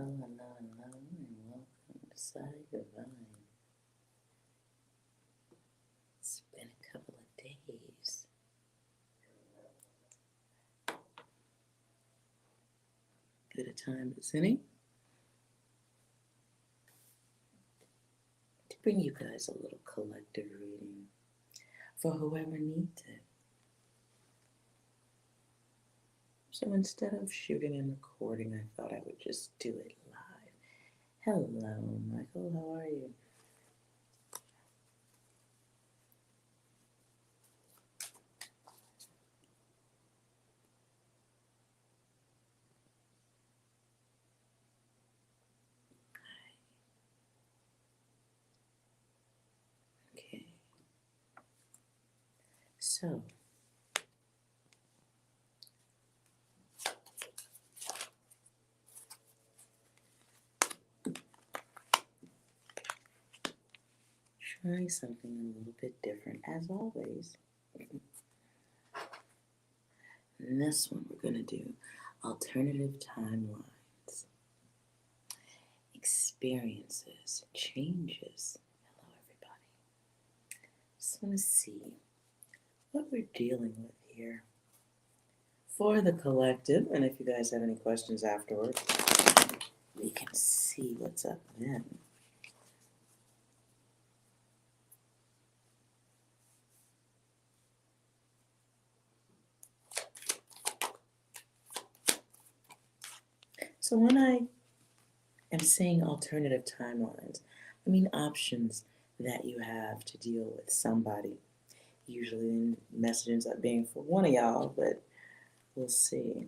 hello, and welcome to Psi Divine. It's been a couple of days. Good a time as any to bring you guys a little collective reading for whoever needs it. So instead of shooting and recording, I thought I would just do it live. Hello, Michael, how are you? Okay. So, try something a little bit different as always. In this one, we're going to do alternative timelines, experiences, changes. Hello, everybody. Just want to see what we're dealing with here for the collective. And if you guys have any questions afterwards, we can see what's up then. So when I am saying alternative timelines, I mean options that you have to deal with somebody. Usually the message ends up being for one of y'all, but we'll see.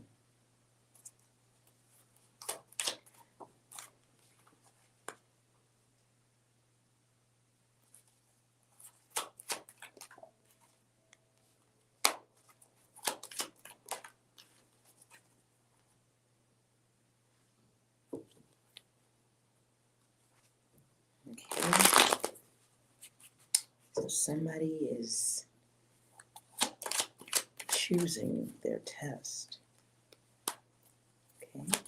Okay. So somebody is choosing their test. Okay.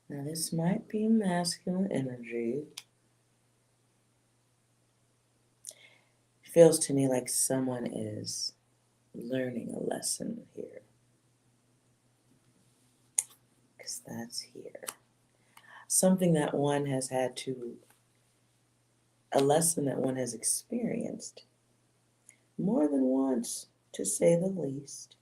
Now this might be masculine energy. It feels to me like someone is learning a lesson here. Because that's here. Something that one has had to, a lesson that one has experienced more than once, to say the least.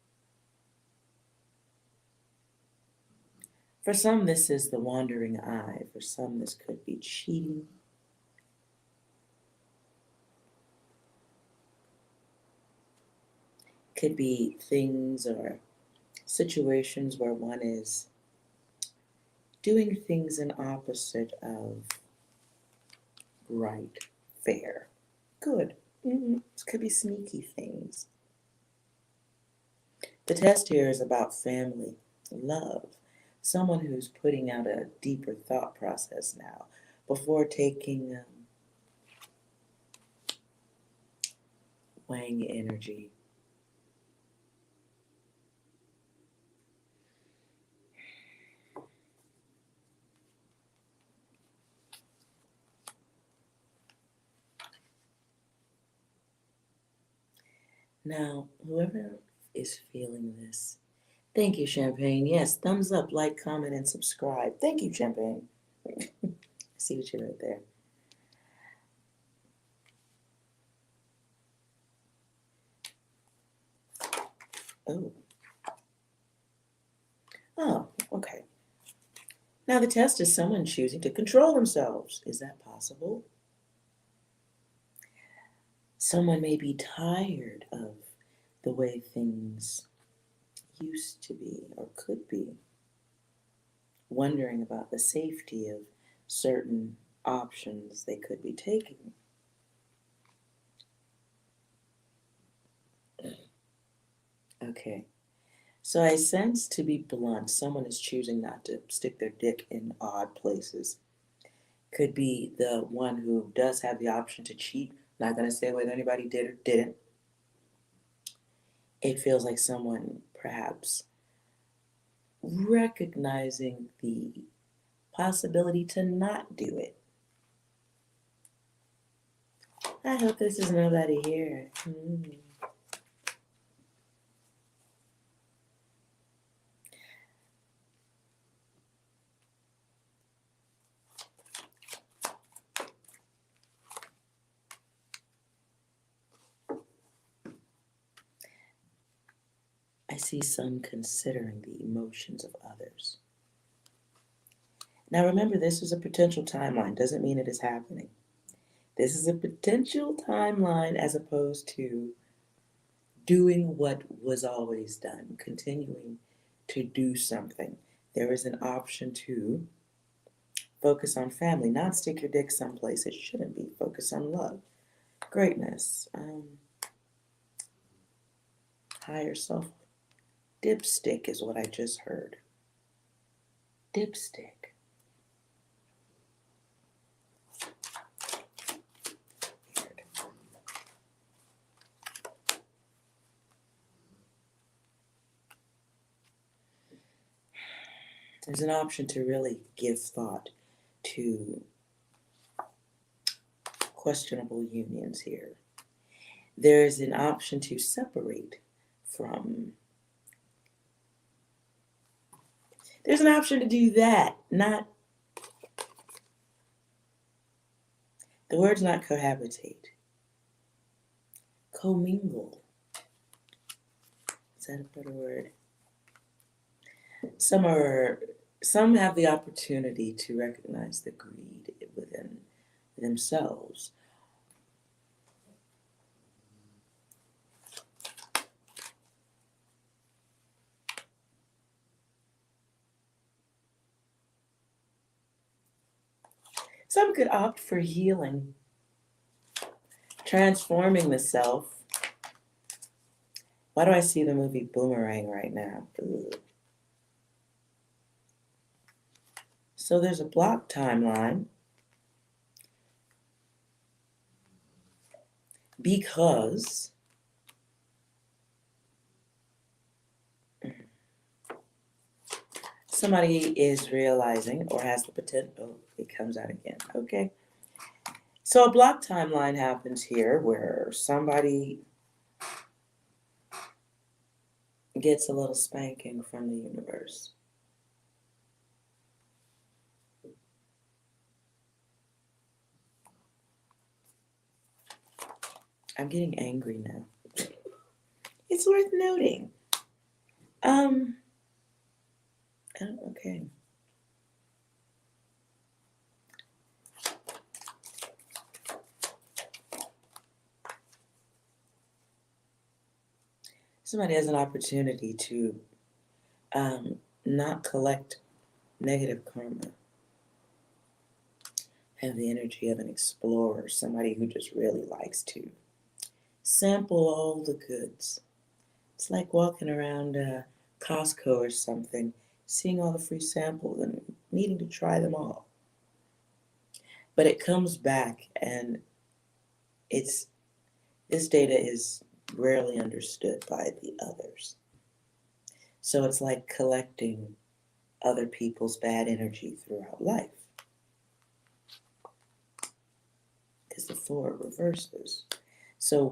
For some, this is the wandering eye. For some, this could be cheating. Could be things or situations where one is doing things in opposite of right, fair, good. This could be sneaky things. The test here is about family, love. Someone who's putting out a deeper thought process now before taking Wang energy. Now, whoever is feeling this, thank you, Champagne. Yes, thumbs up, like, comment, and subscribe. Thank you, Champagne. I see what you did there. Oh, okay. Now the test is someone choosing to control themselves. Is that possible? Someone may be tired of the way things used to be or could be, wondering about the safety of certain options they could be taking. Okay, so I sense, to be blunt, someone is choosing not to stick their dick in odd places. Could be the one who does have the option to cheat. Not going to say whether anybody did or didn't. it feels like someone perhaps recognizing the possibility to not do it. I hope this is nobody here. I see some considering the emotions of others. Now remember, this is a potential timeline. Doesn't mean it is happening. This is a potential timeline as opposed to doing what was always done, continuing to do something. There is an option to focus on family, not stick your dick someplace it shouldn't be. Focus on love, greatness, higher self. Dipstick is what I just heard. Dipstick. Weird. There's an option to really give thought to questionable unions here. There's an option to separate from. There's an option to do that, not. The word's not cohabitate. Commingle. Is that a better word? Some have the opportunity to recognize the greed within themselves. Some could opt for healing, transforming the self. Why do I see the movie Boomerang right now? Ugh. So there's a block timeline because somebody is realizing or has the potential. Oh, it comes out again. Okay. So a block timeline happens here where somebody gets a little spanking from the universe. I'm getting angry now. It's worth noting. Okay. Somebody has an opportunity to not collect negative karma. Have the energy of an explorer, somebody who just really likes to sample all the goods. It's like walking around Costco or something, seeing all the free samples and needing to try them all. But it comes back, and this data is rarely understood by the others. So it's like collecting other people's bad energy throughout life. Because the 4 reverses. So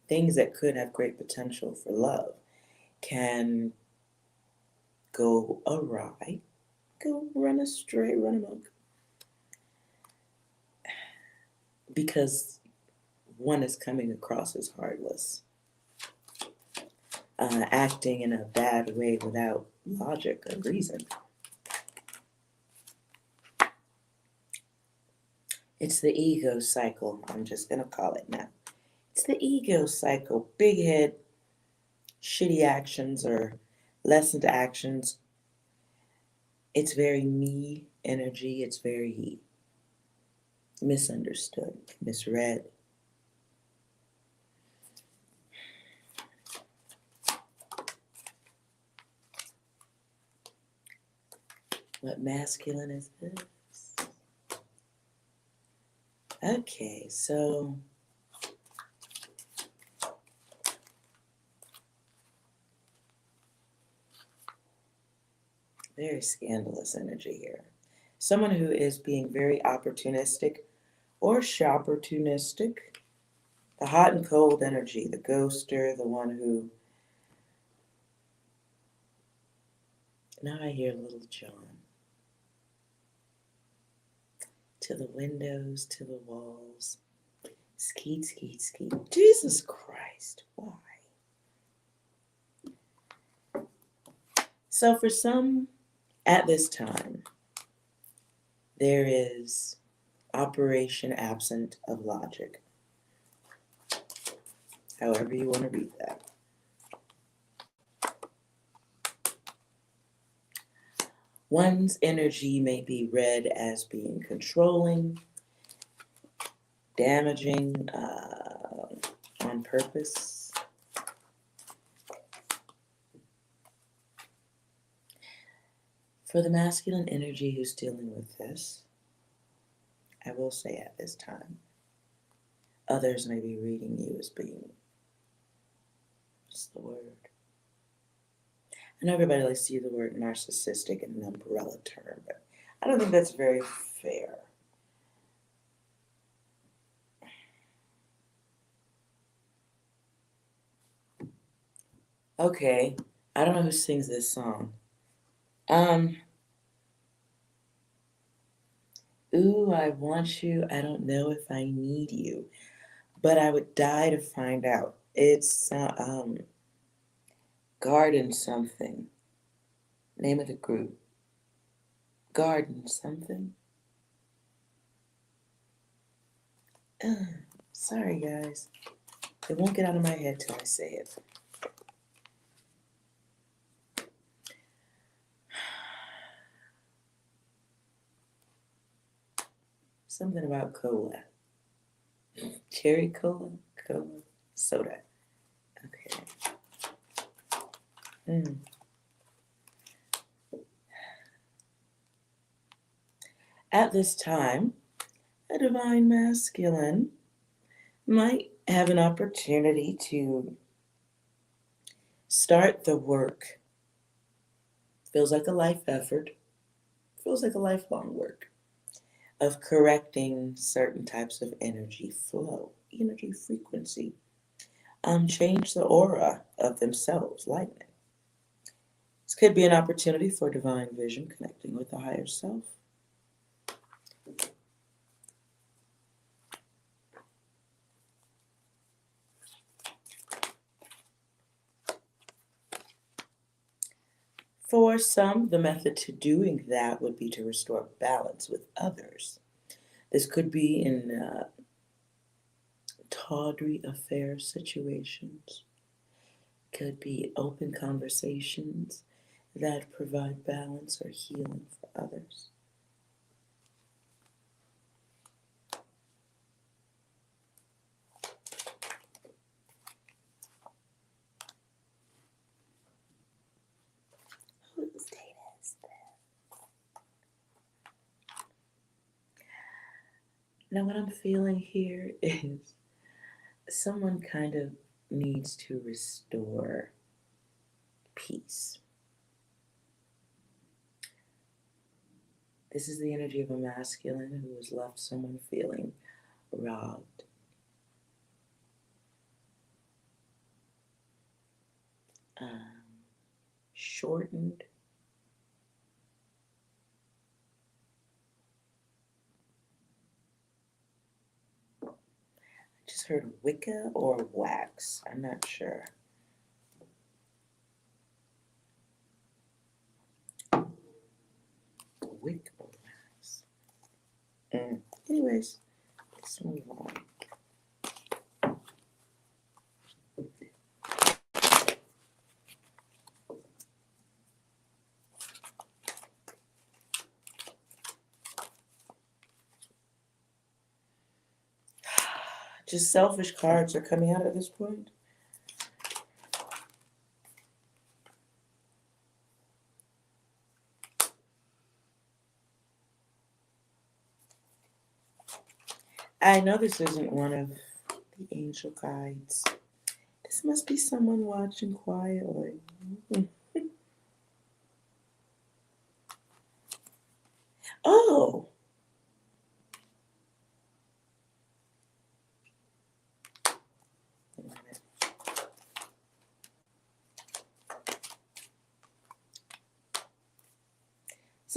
things that could have great potential for love can go awry, go run astray, run amok. Because one is coming across as heartless, acting in a bad way without logic or reason. It's the ego cycle. I'm just going to call it now. It's the ego cycle. Big head, shitty actions or lessened actions. It's very me energy. It's very misunderstood, misread. What masculine is this? Okay, so Very scandalous energy here. Someone who is being very opportunistic or shopportunistic. The hot and cold energy, the ghoster, the one who... Now I hear Little John. To the windows, to the walls. Skeet, skeet, skeet. Jesus Christ, why? So for some, at this time, there is operation absent of logic. However you want to read that. One's energy may be read as being controlling, damaging, on purpose. For the masculine energy who's dealing with this, I will say at this time, others may be reading you as being, what's the word? I know everybody likes to use the word narcissistic in an umbrella term, but I don't think that's very fair. Okay, I don't know who sings this song. Ooh, I want you, I don't know if I need you, but I would die to find out. It's Garden something. Name of the group. Garden something. Sorry, guys. It won't get out of my head till I say it. Something about cola. Cherry cola? Cola? Soda. Okay. At this time, a divine masculine might have an opportunity to start the work. Feels like a life effort. Feels like a lifelong work of correcting certain types of energy flow, energy frequency. Change the aura of themselves, lightning. This could be an opportunity for divine vision, connecting with the higher self. For some, the method to doing that would be to restore balance with others. This could be in tawdry affair situations. Could be open conversations that provide balance or healing for others. Whose data is this? Now what I'm feeling here is someone kind of needs to restore peace. This is the energy of a masculine who has left someone feeling robbed. Shortened. I just heard Wicca or wax. I'm not sure. Wick or wax. Anyways, let's move on. Just selfish cards are coming out at this point. I know this isn't one of the angel guides. This must be someone watching quietly.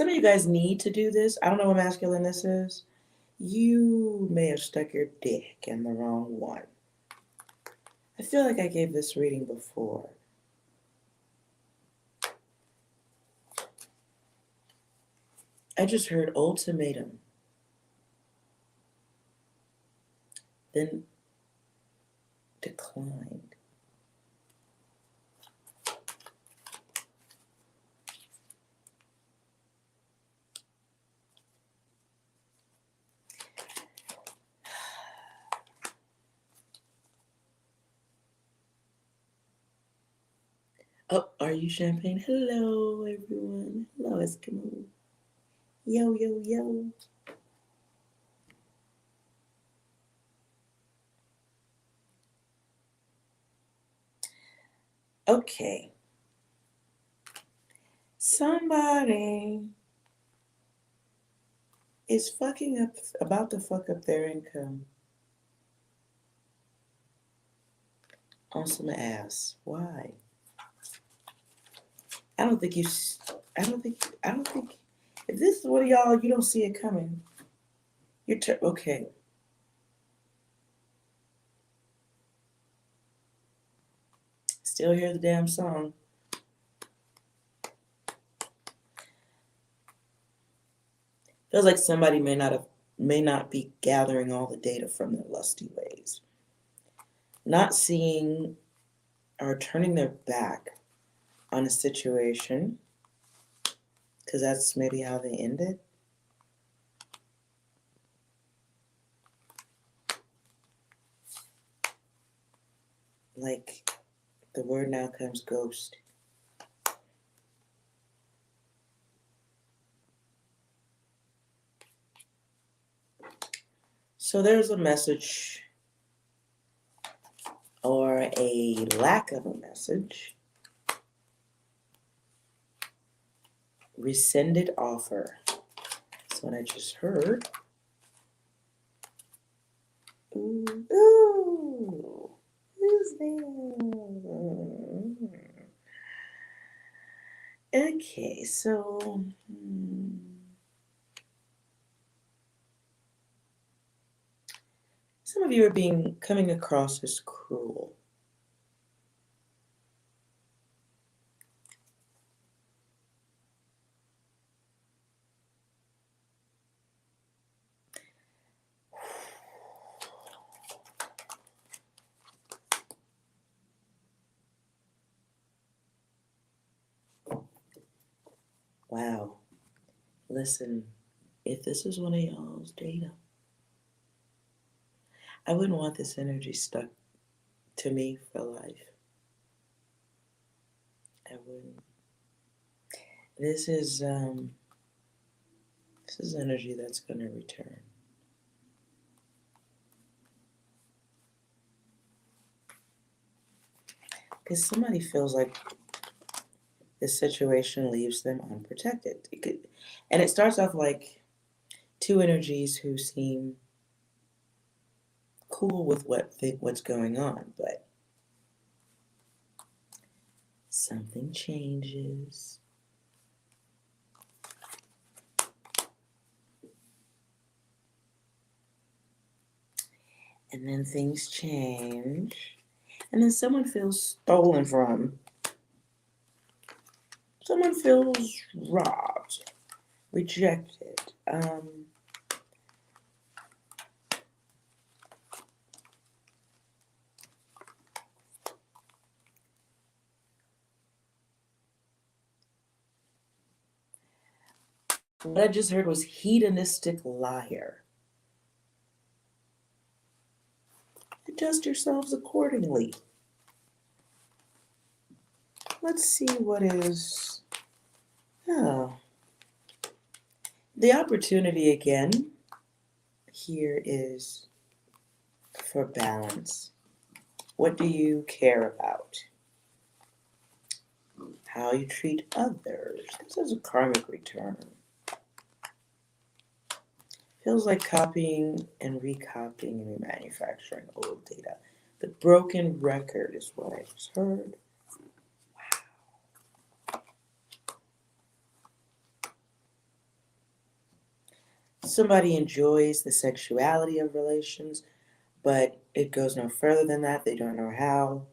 Some of you guys need to do this. I don't know what masculine this is. You may have stuck your dick in the wrong one. I feel like I gave this reading before. I just heard ultimatum. Then declined. Oh, are you champagne? Hello, everyone. Hello, Eskimo. Yo, yo, yo. Okay. Somebody is about to fuck up their income on some ass. Why? I don't think, if this is one of y'all, you don't see it coming. Okay. Still hear the damn song. Feels like somebody may not be gathering all the data from their lusty ways. Not seeing or turning their back on a situation, because that's maybe how they ended. Like, the word now comes ghost. So there's a message, or a lack of a message. Rescinded offer. That's what I just heard. Ooh, ooh, who's there? Okay, so some of you are coming across as cruel. Wow. Listen, if this is one of y'all's data, I wouldn't want this energy stuck to me for life. I wouldn't. This is energy that's going to return. Because somebody feels like this situation leaves them unprotected. And it starts off like two energies who seem cool with what's going on, but something changes. And then things change. And then someone feels stolen from. Someone feels robbed, rejected. What I just heard was hedonistic liar. Adjust yourselves accordingly. Let's see what is. Oh. The opportunity again here is for balance. What do you care about? How you treat others. This is a karmic return. Feels like copying and recopying and remanufacturing old data. The broken record is what I just heard. Wow. Somebody enjoys the sexuality of relations, but it goes no further than that. They don't know how.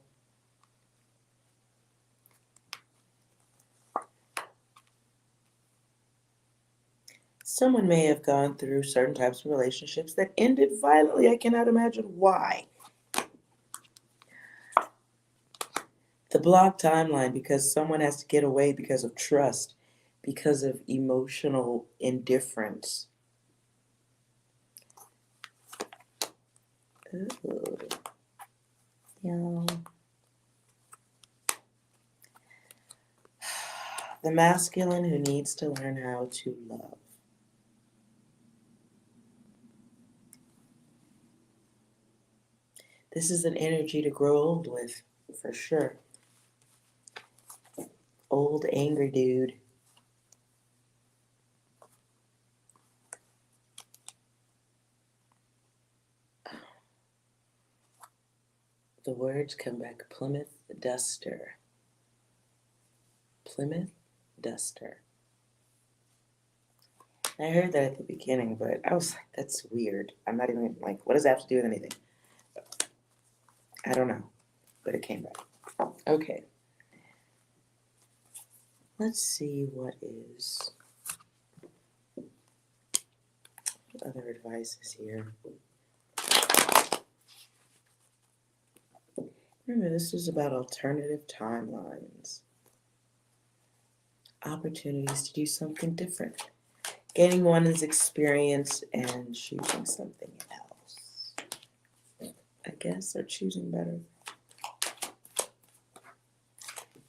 Someone may have gone through certain types of relationships that ended violently. I cannot imagine why. The block timeline, because someone has to get away because of trust, because of emotional indifference. Ooh. Yeah. The masculine who needs to learn how to love. This is an energy to grow old with, for sure. Old, angry dude. The words come back. Plymouth Duster. Plymouth Duster. I heard that at the beginning, but I was like, that's weird. I'm not even like, what does that have to do with anything? I don't know, but it came back. Okay. Let's see what is other advices here. Remember, this is about alternative timelines. Opportunities to do something different. Gaining one's experience and choosing something else. I guess, or choosing better.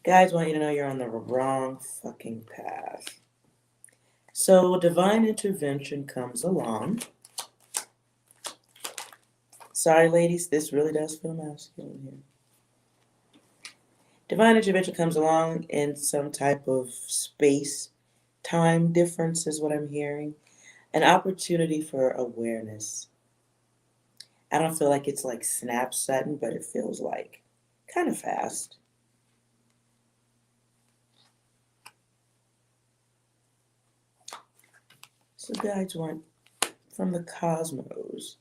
Guys want you to know you're on the wrong fucking path. So divine intervention comes along. Sorry, ladies, this really does feel masculine here. Divine intervention comes along in some type of space, time difference is what I'm hearing. An opportunity for awareness. I don't feel like it's like snap sudden, but it feels like kind of fast. So guides want from the cosmos.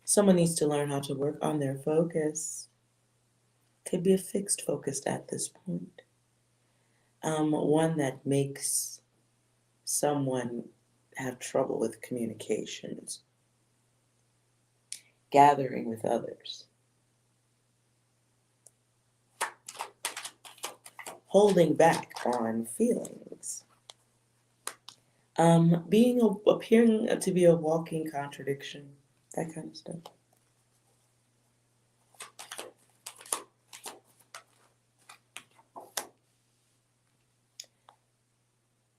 Someone needs to learn how to work on their focus. Could be a fixed focus at this point. One that makes someone have trouble with communications, gathering with others, holding back on feelings, appearing to be a walking contradiction, that kind of stuff.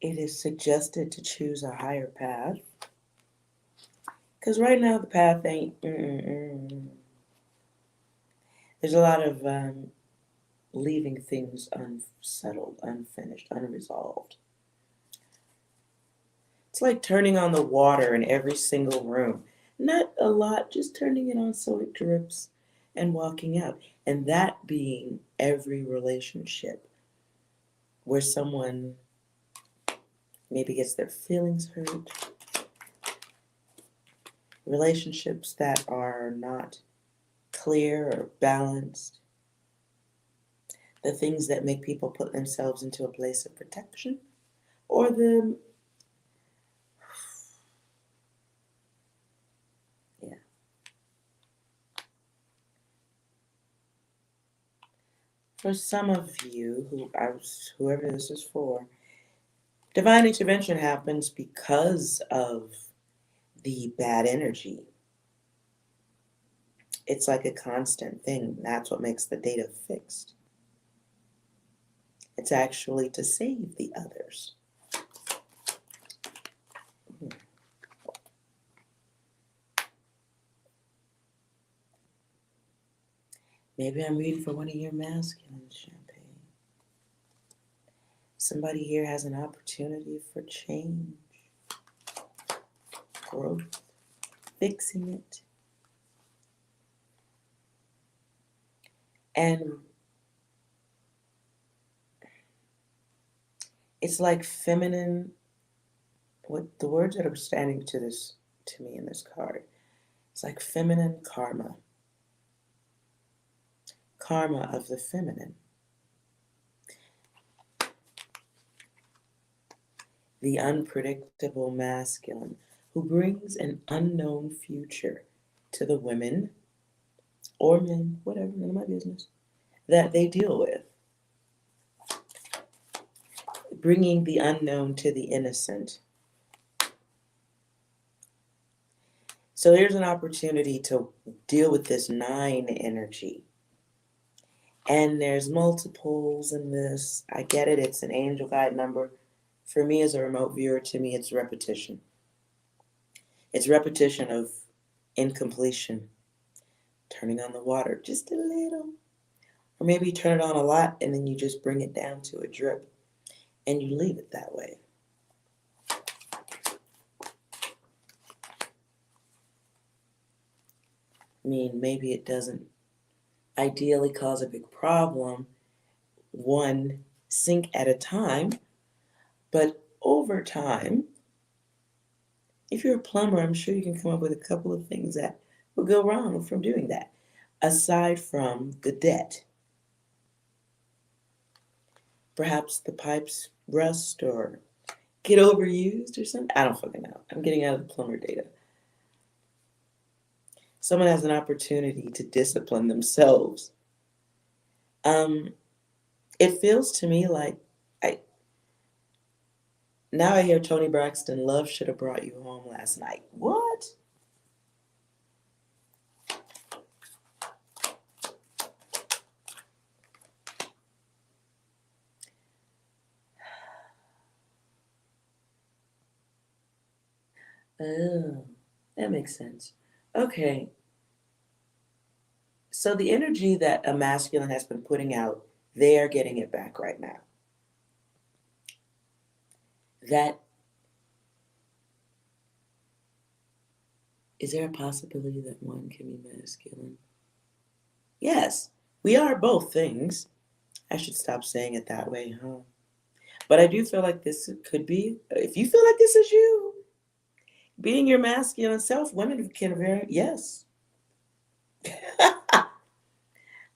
It is suggested to choose a higher path. Because right now the path ain't. There's a lot of leaving things unsettled, unfinished, unresolved. It's like turning on the water in every single room. Not a lot, just turning it on so it drips and walking out. And that being every relationship where someone maybe gets their feelings hurt. Relationships that are not clear or balanced. The things that make people put themselves into a place of protection. Or the... yeah. For some of you, whoever this is for, divine intervention happens because of the bad energy. It's like a constant thing. That's what makes the data fixed. It's actually to save the others. Maybe I'm reading for one of your masculine champagne. Somebody here has an opportunity for change, growth, fixing it. And it's like feminine what the words that are standing to me in this card, it's like feminine karma. Karma of the feminine. The unpredictable masculine who brings an unknown future to the women or men, whatever, none of my business, that they deal with. Bringing the unknown to the innocent. So here's an opportunity to deal with this 9 energy. And there's multiples in this. I get it. It's an angel guide number. For me as a remote viewer, to me, it's repetition. It's repetition of incompletion. Turning on the water just a little. Or maybe you turn it on a lot and then you just bring it down to a drip. And you leave it that way. I mean, maybe it doesn't ideally cause a big problem, one sink at a time, but over time, if you're a plumber, I'm sure you can come up with a couple of things that would go wrong from doing that, aside from the debt. Perhaps the pipes rust or get overused or something. I don't fucking know. I'm getting out of the plumber data. Someone has an opportunity to discipline themselves. It feels to me like now I hear Toni Braxton, love should have brought you home last night. What? Oh, that makes sense. Okay. So the energy that a masculine has been putting out, they are getting it back right now. That, is there a possibility that one can be masculine? Yes, we are both things. I should stop saying it that way, huh? But I do feel like this could be, if you feel like this is you, being your masculine self, women can very, yes.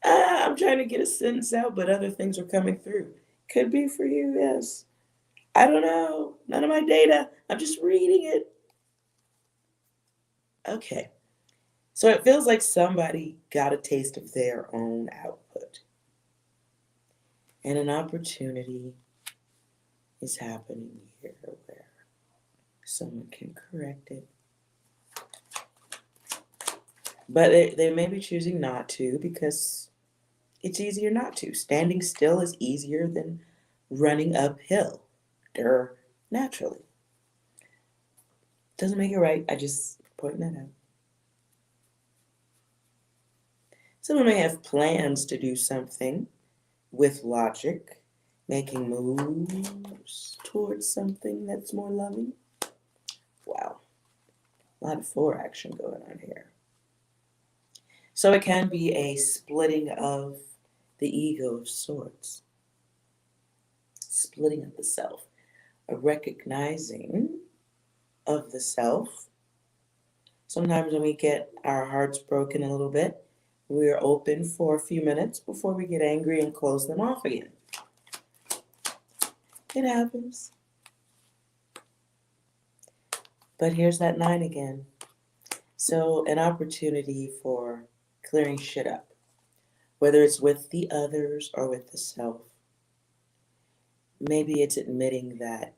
I'm trying to get a sentence out, but other things are coming through. Could be for you, yes. I don't know. None of my data. I'm just reading it. Okay. So it feels like somebody got a taste of their own output. And an opportunity is happening here where someone can correct it. But they may be choosing not to because it's easier not to. Standing still is easier than running uphill. Naturally. Doesn't make it right. I just point that out. Someone may have plans to do something with logic, making moves towards something that's more loving. Wow. A lot of 4 action going on here. So it can be a splitting of the ego of sorts. Splitting of the self. A recognizing of the self. Sometimes when we get our hearts broken a little bit, we're open for a few minutes before we get angry and close them off again. It happens. But here's that 9 again. So an opportunity for clearing shit up, whether it's with the others or with the self. Maybe it's admitting that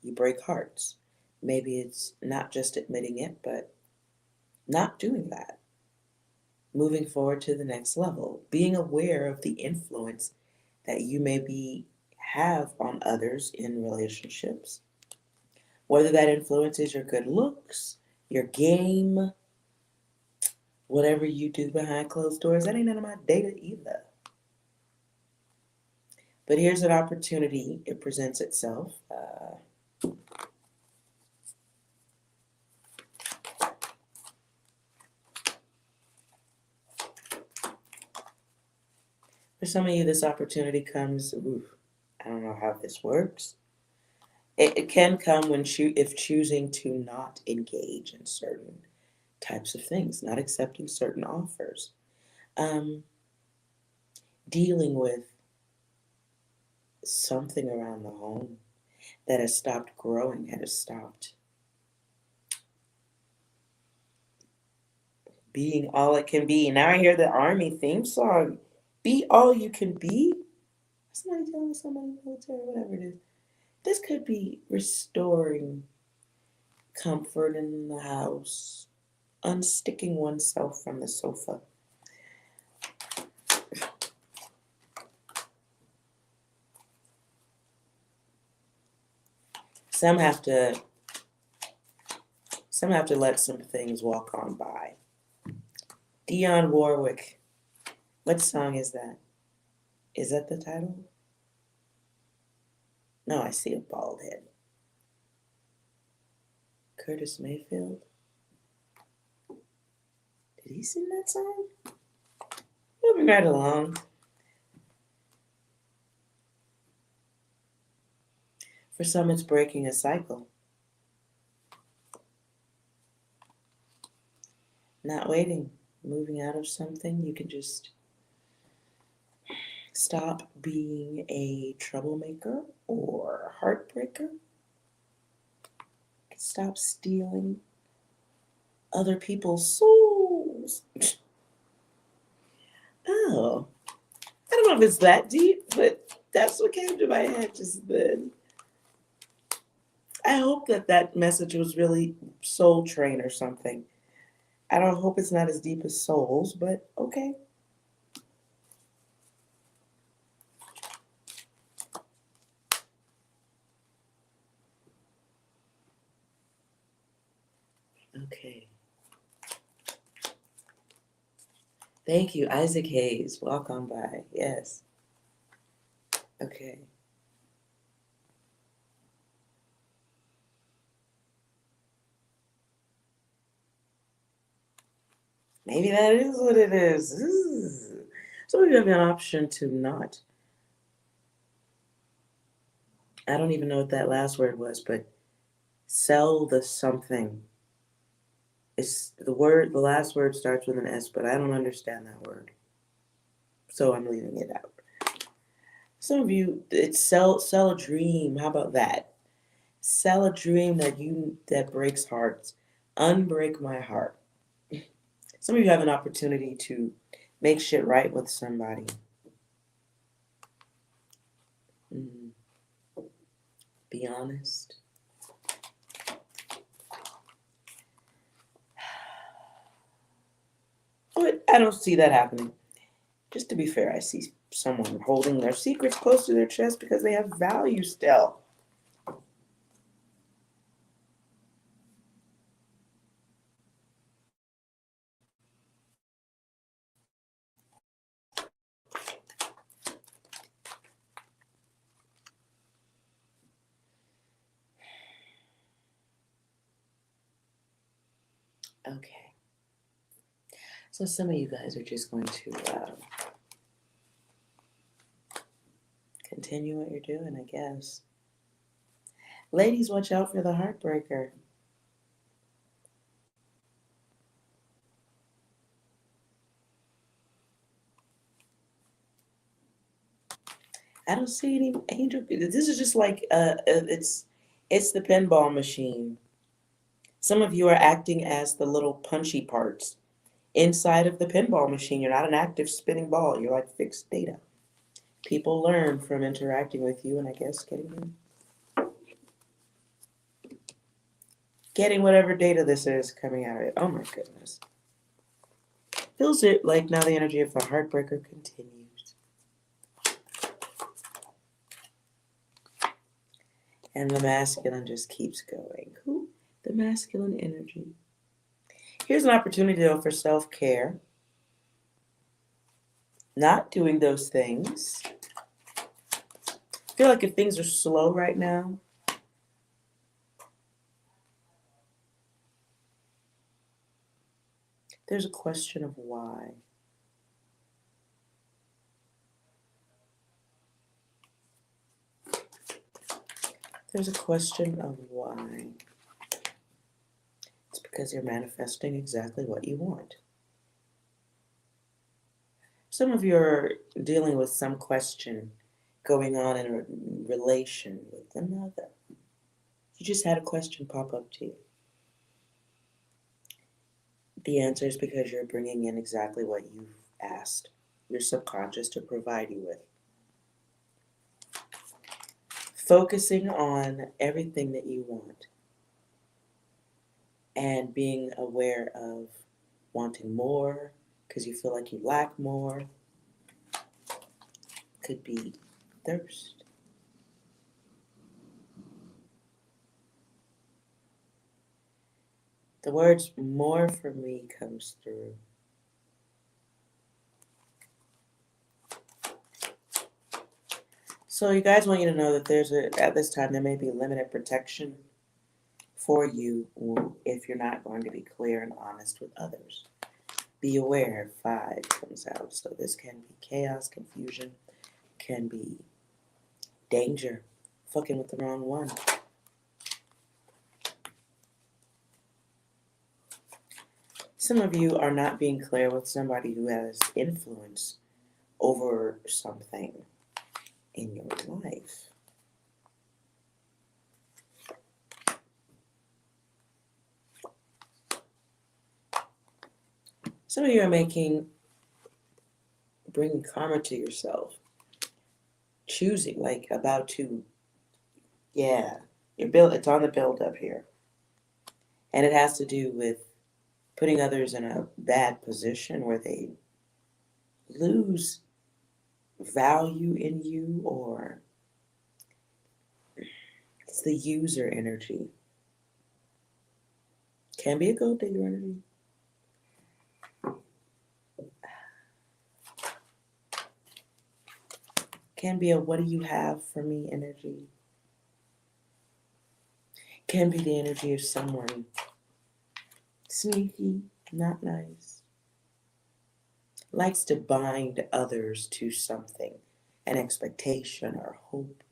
you break hearts. Maybe it's not just admitting it, but not doing that. Moving forward to the next level, being aware of the influence that you maybe have on others in relationships. Whether that influence is your good looks, your game, whatever you do behind closed doors, that ain't none of my data either. But here's an opportunity. It presents itself. For some of you, this opportunity comes, I don't know how this works, It can come when if choosing to not engage in certain types of things, not accepting certain offers, um, dealing with something around the home that has stopped growing, that has stopped being all it can be. Now I hear the Army theme song, "Be All You Can Be." Somebody telling somebody in the military, whatever it is. This could be restoring comfort in the house, unsticking oneself from the sofa. Some have to let some things walk on by. Dionne Warwick. What song is that? Is that the title? No, I see a bald head. Curtis Mayfield? Did he sing that song? Moving right along. For some, it's breaking a cycle. Not waiting. Moving out of something, you can just stop being a troublemaker or heartbreaker. Stop stealing other people's souls. Oh, I don't know if it's that deep, but that's what came to my head just then. I hope that message was really Soul Train or something. I don't hope it's not as deep as Souls, but okay. Okay. Thank you, Isaac Hayes. Walk on by. Yes. Okay. Maybe that is what it is. Some of you have an option to not. I don't even know what that last word was, but sell the something. It's the last word starts with an S, but I don't understand that word. So I'm leaving it out. Some of you, it's sell a dream. How about that? Sell a dream that breaks hearts. Unbreak my heart. Some of you have an opportunity to make shit right with somebody. Be honest. But I don't see that happening. Just to be fair, I see someone holding their secrets close to their chest because they have value still. Okay. So some of you guys are just going to continue what you're doing, I guess. Ladies, watch out for the heartbreaker. I don't see any angel. This is just like it's the pinball machine. Some of you are acting as the little punchy parts inside of the pinball machine. You're not an active spinning ball. You're like fixed data. People learn from interacting with you, and I guess getting whatever data this is coming out of it. Oh my goodness. Feels it like now the energy of the heartbreaker continues. And the masculine just keeps going. Who? The masculine energy. Here's an opportunity, though, for self-care. Not doing those things. I feel like if things are slow right now, there's a question of why. There's a question of why. It's because you're manifesting exactly what you want. Some of you are dealing with some question going on in a relation with another. You just had a question pop up to you. The answer is because you're bringing in exactly what you've asked your subconscious to provide you with. Focusing on everything that you want and being aware of wanting more because you feel like you lack more. Could be thirst. The words more for me comes through. So you guys want you to know that at this time there may be limited protection for you if you're not going to be clear and honest with others. Be aware, 5 comes out. So this can be chaos, confusion, can be danger, fucking with the wrong one. Some of you are not being clear with somebody who has influence over something in your life. Some of you are bringing karma to yourself. Choosing, like about to, it's on the build up here. And it has to do with putting others in a bad position where they lose value in you, or it's the user energy. Can be a gold digger energy. Can be a what do you have for me energy. Can be the energy of someone sneaky, not nice. Likes to bind others to something, an expectation or hope.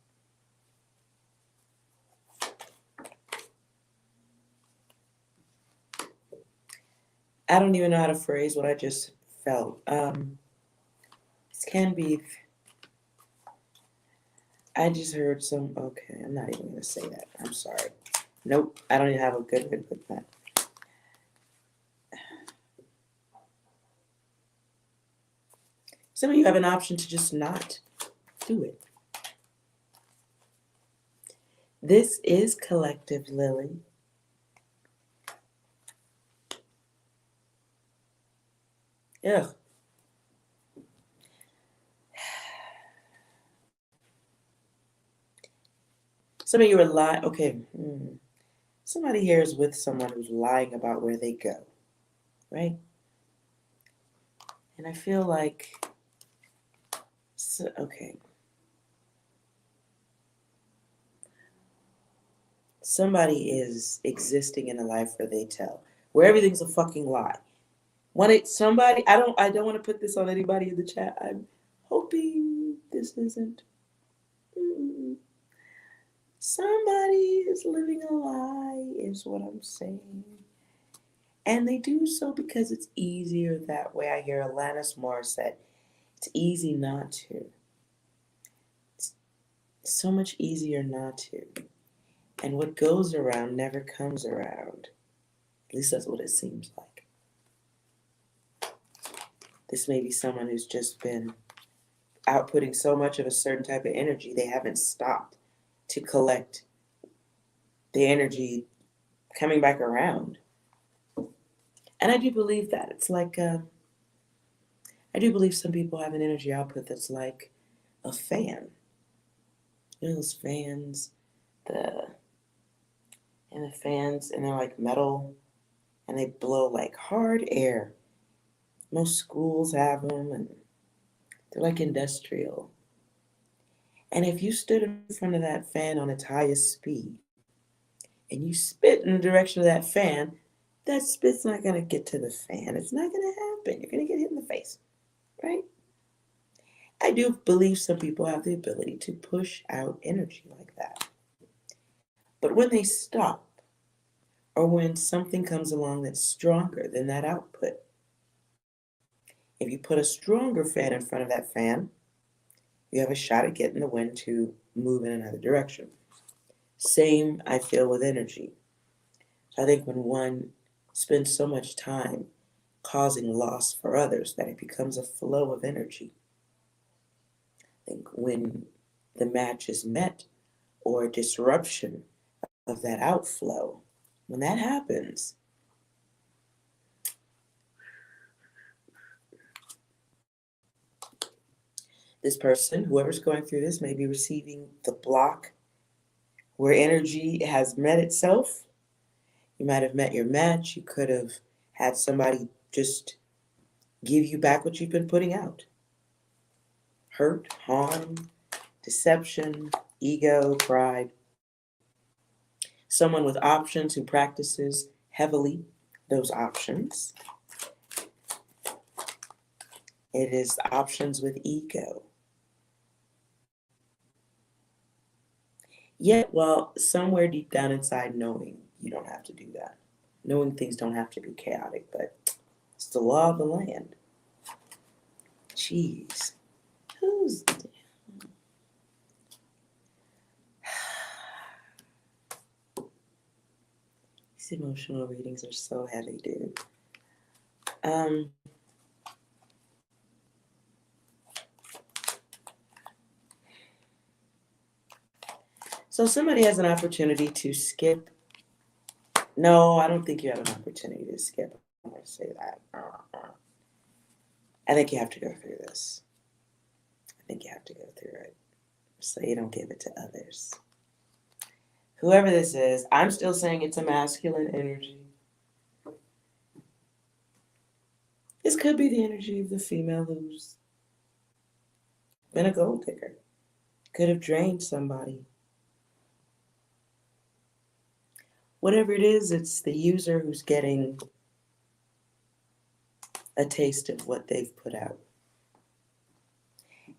I don't even know how to phrase what I just felt. This can be, I just heard okay, I'm not even going to say that. I'm sorry. Nope, I don't even have a good way with that. Some of you have an option to just not do it. This is collective, Lily. Ugh. Some of you are lying. Okay. Somebody here is with someone who's lying about where they go, right? And I feel like, okay. Somebody is existing in a life where they tell, where everything's a fucking lie. I don't want to put this on anybody in the chat. I'm hoping this isn't. Somebody is living a lie, is what I'm saying. And they do so because it's easier that way. I hear Alanis Morissette. It's easy not to. It's so much easier not to. And what goes around never comes around. At least that's what it seems like. This may be someone who's just been outputting so much of a certain type of energy, they haven't stopped to collect the energy coming back around. And I do believe that. It's like, I do believe some people have an energy output that's like a fan. You know those fans, and they're like metal, and they blow like hard air. Most schools have them, and they're like industrial. And if you stood in front of that fan on its highest speed, and you spit in the direction of that fan, that spit's not going to get to the fan. It's not going to happen. You're going to get hit in the face, right? I do believe some people have the ability to push out energy like that. But when they stop, or when something comes along that's stronger than that output, if you put a stronger fan in front of that fan, you have a shot at getting the wind to move in another direction. Same, I feel, with energy. So I think when one spends so much time causing loss for others that it becomes a flow of energy. I think when the match is met or a disruption of that outflow, when that happens, this person, whoever's going through this, may be receiving the block where energy has met itself. You might have met your match. You could have had somebody just give you back what you've been putting out. Hurt, harm, deception, ego, pride. Someone with options who practices heavily those options. It is options with ego. Yet, well, somewhere deep down inside, knowing you don't have to do that. Knowing things don't have to be chaotic, but it's the law of the land. Jeez. Who's... These emotional readings are so heavy, dude. So somebody has an opportunity to skip. No, I don't think you have an opportunity to skip. I'm going to say that. I think you have to go through this. I think you have to go through it so you don't give it to others. Whoever this is, I'm still saying it's a masculine energy. This could be the energy of the female who's been a gold digger. Could have drained somebody. Whatever it is, it's the user who's getting a taste of what they've put out.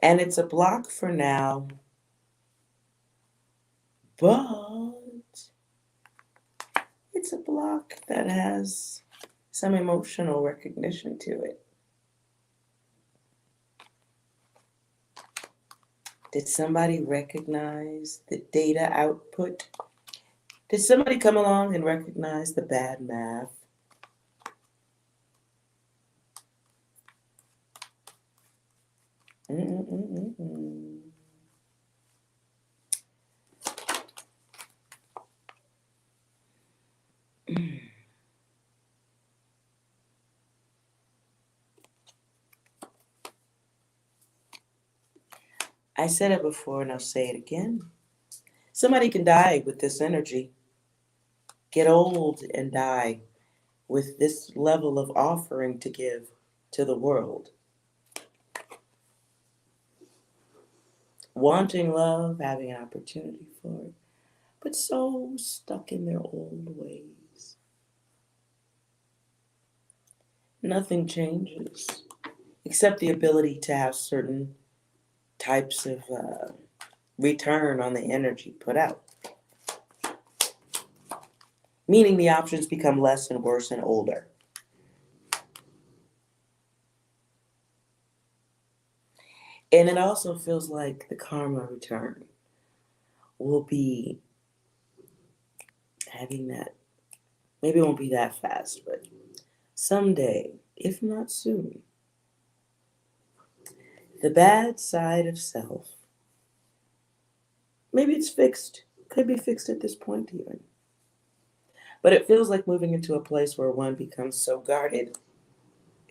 And it's a block for now, but it's a block that has some emotional recognition to it. Did somebody recognize the data output? Did somebody come along and recognize the bad math? I said it before and I'll say it again. Somebody can die with this energy, get old and die with this level of offering to give to the world. Wanting love, having an opportunity for it, but so stuck in their old ways. Nothing changes except the ability to have certain types of return on the energy put out. Meaning the options become less and worse and older. And it also feels like the karma return will be having that, maybe it won't be that fast, but someday, if not soon, the bad side of self, maybe it's fixed, could be fixed at this point even. But it feels like moving into a place where one becomes so guarded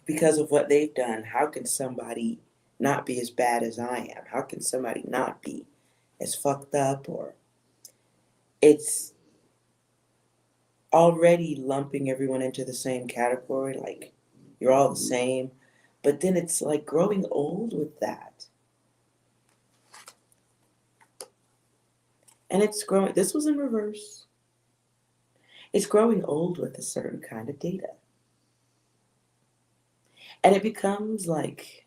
because of what they've done. How can somebody not be as bad as I am? How can somebody not be as fucked up? Or it's already lumping everyone into the same category, like you're all the same. But then it's like growing old with that. And it's growing, this was in reverse. It's growing old with a certain kind of data. And it becomes like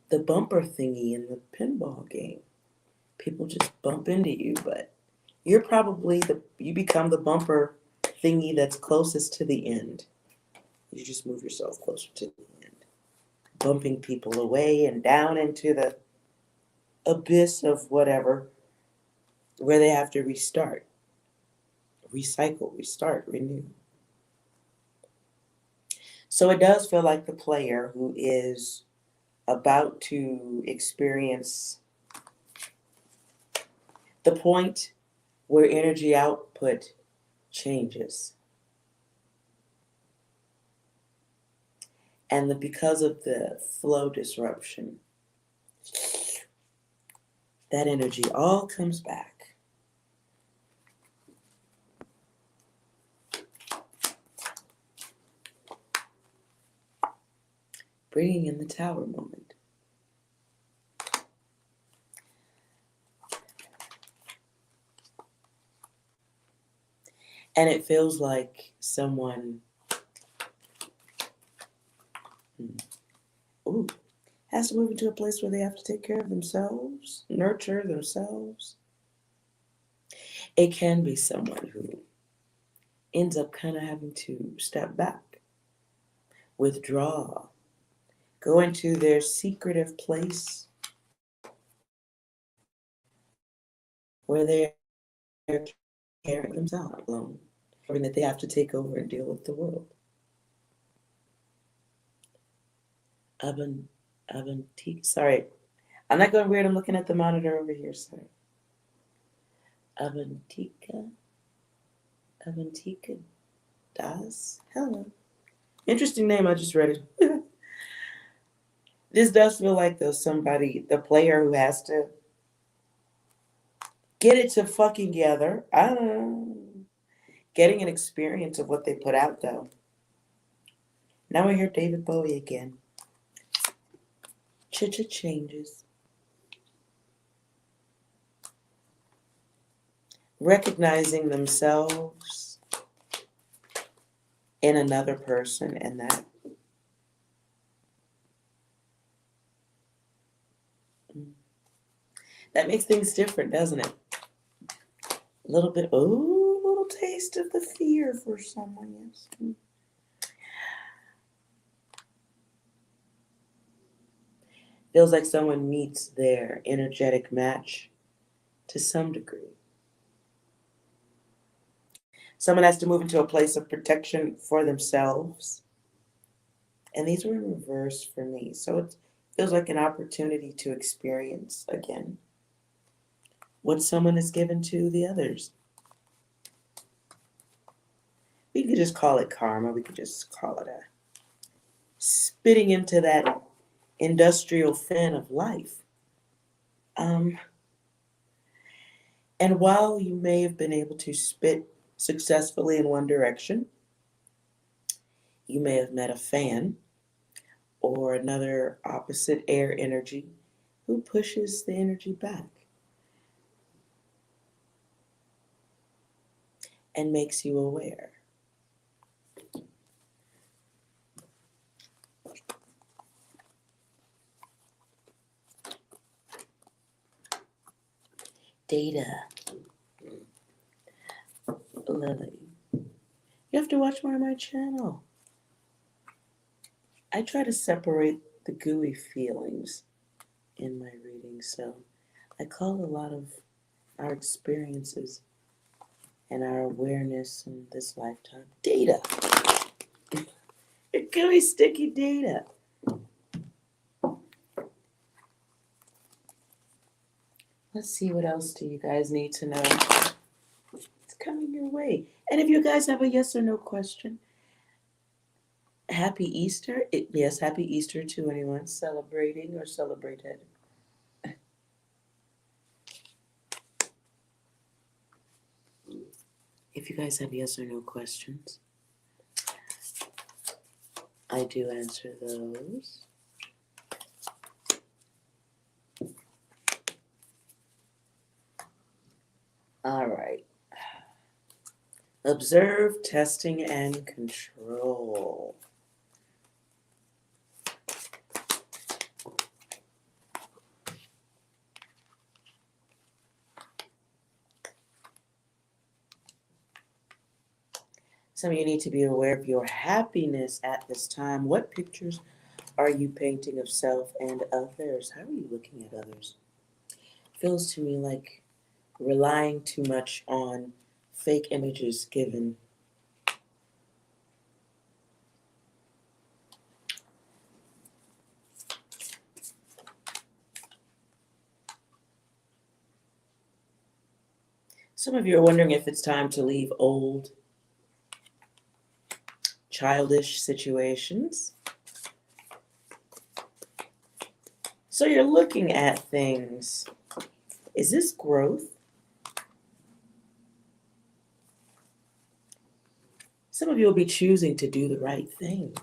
the bumper thingy in the pinball game. People just bump into you, but you're probably you become the bumper thingy that's closest to the end. You just move yourself closer to the end, bumping people away and down into the abyss of whatever, where they have to restart, recycle, restart, renew. So it does feel like the player who is about to experience the point where energy output changes. And because of the flow disruption, that energy all comes back. Bringing in the tower moment. And it feels like someone has to move into a place where they have to take care of themselves, nurture themselves. It can be someone who ends up kind of having to step back, withdraw, go into their secretive place where they're caring themselves alone, knowing that they have to take over and deal with the world. Sorry, I'm not going weird. I'm looking at the monitor over here. Sorry. Avantika Das. Hello. Interesting name. I just read it. This does feel like though somebody, the player who has to get it to fucking together. I don't know. Getting an experience of what they put out though. Now I hear David Bowie again. Cha-cha changes. Recognizing themselves in another person, and that makes things different, doesn't it? A little bit, a little taste of the fear for someone, yes. Feels like someone meets their energetic match to some degree. Someone has to move into a place of protection for themselves. And these were in reverse for me. So it feels like an opportunity to experience again what someone has given to the others. We could just call it karma. We could just call it a spitting into that industrial fan of life. And while you may have been able to spit successfully in one direction, you may have met a fan or another opposite air energy who pushes the energy back and makes you aware. Data. Lily. You have to watch more of my channel. I try to separate the gooey feelings in my reading, so I call a lot of our experiences and our awareness in this lifetime data. Gooey, sticky data. Let's see, what else do you guys need to know? It's coming your way. And if you guys have a yes or no question, happy Easter. Yes, happy Easter to anyone celebrating or celebrated. If you guys have yes or no questions, I do answer those. All right. Observe, testing, and control. Some of you need to be aware of your happiness at this time. What pictures are you painting of self and others? How are you looking at others? Feels to me like relying too much on fake images given. Some of you are wondering if it's time to leave old, childish situations. So you're looking at things. Is this growth? Some of you will be choosing to do the right thing.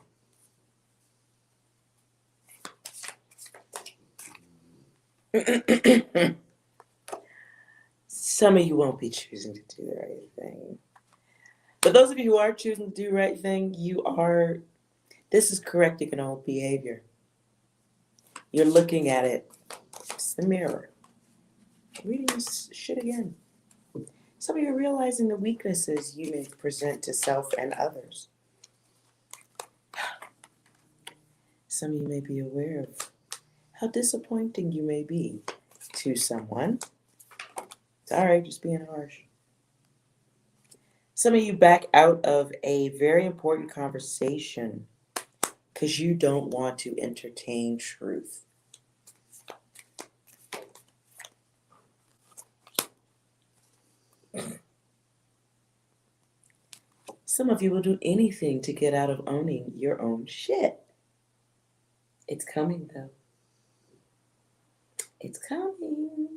Some of you won't be choosing to do the right thing. But those of you who are choosing to do the right thing, this is correcting an old behavior. You're looking at it. It's the mirror. Reading this shit again. Some of you are realizing the weaknesses you may present to self and others. Some of you may be aware of how disappointing you may be to someone. It's all right, just being harsh. Some of you back out of a very important conversation because you don't want to entertain truth. Some of you will do anything to get out of owning your own shit. It's coming, though. It's coming.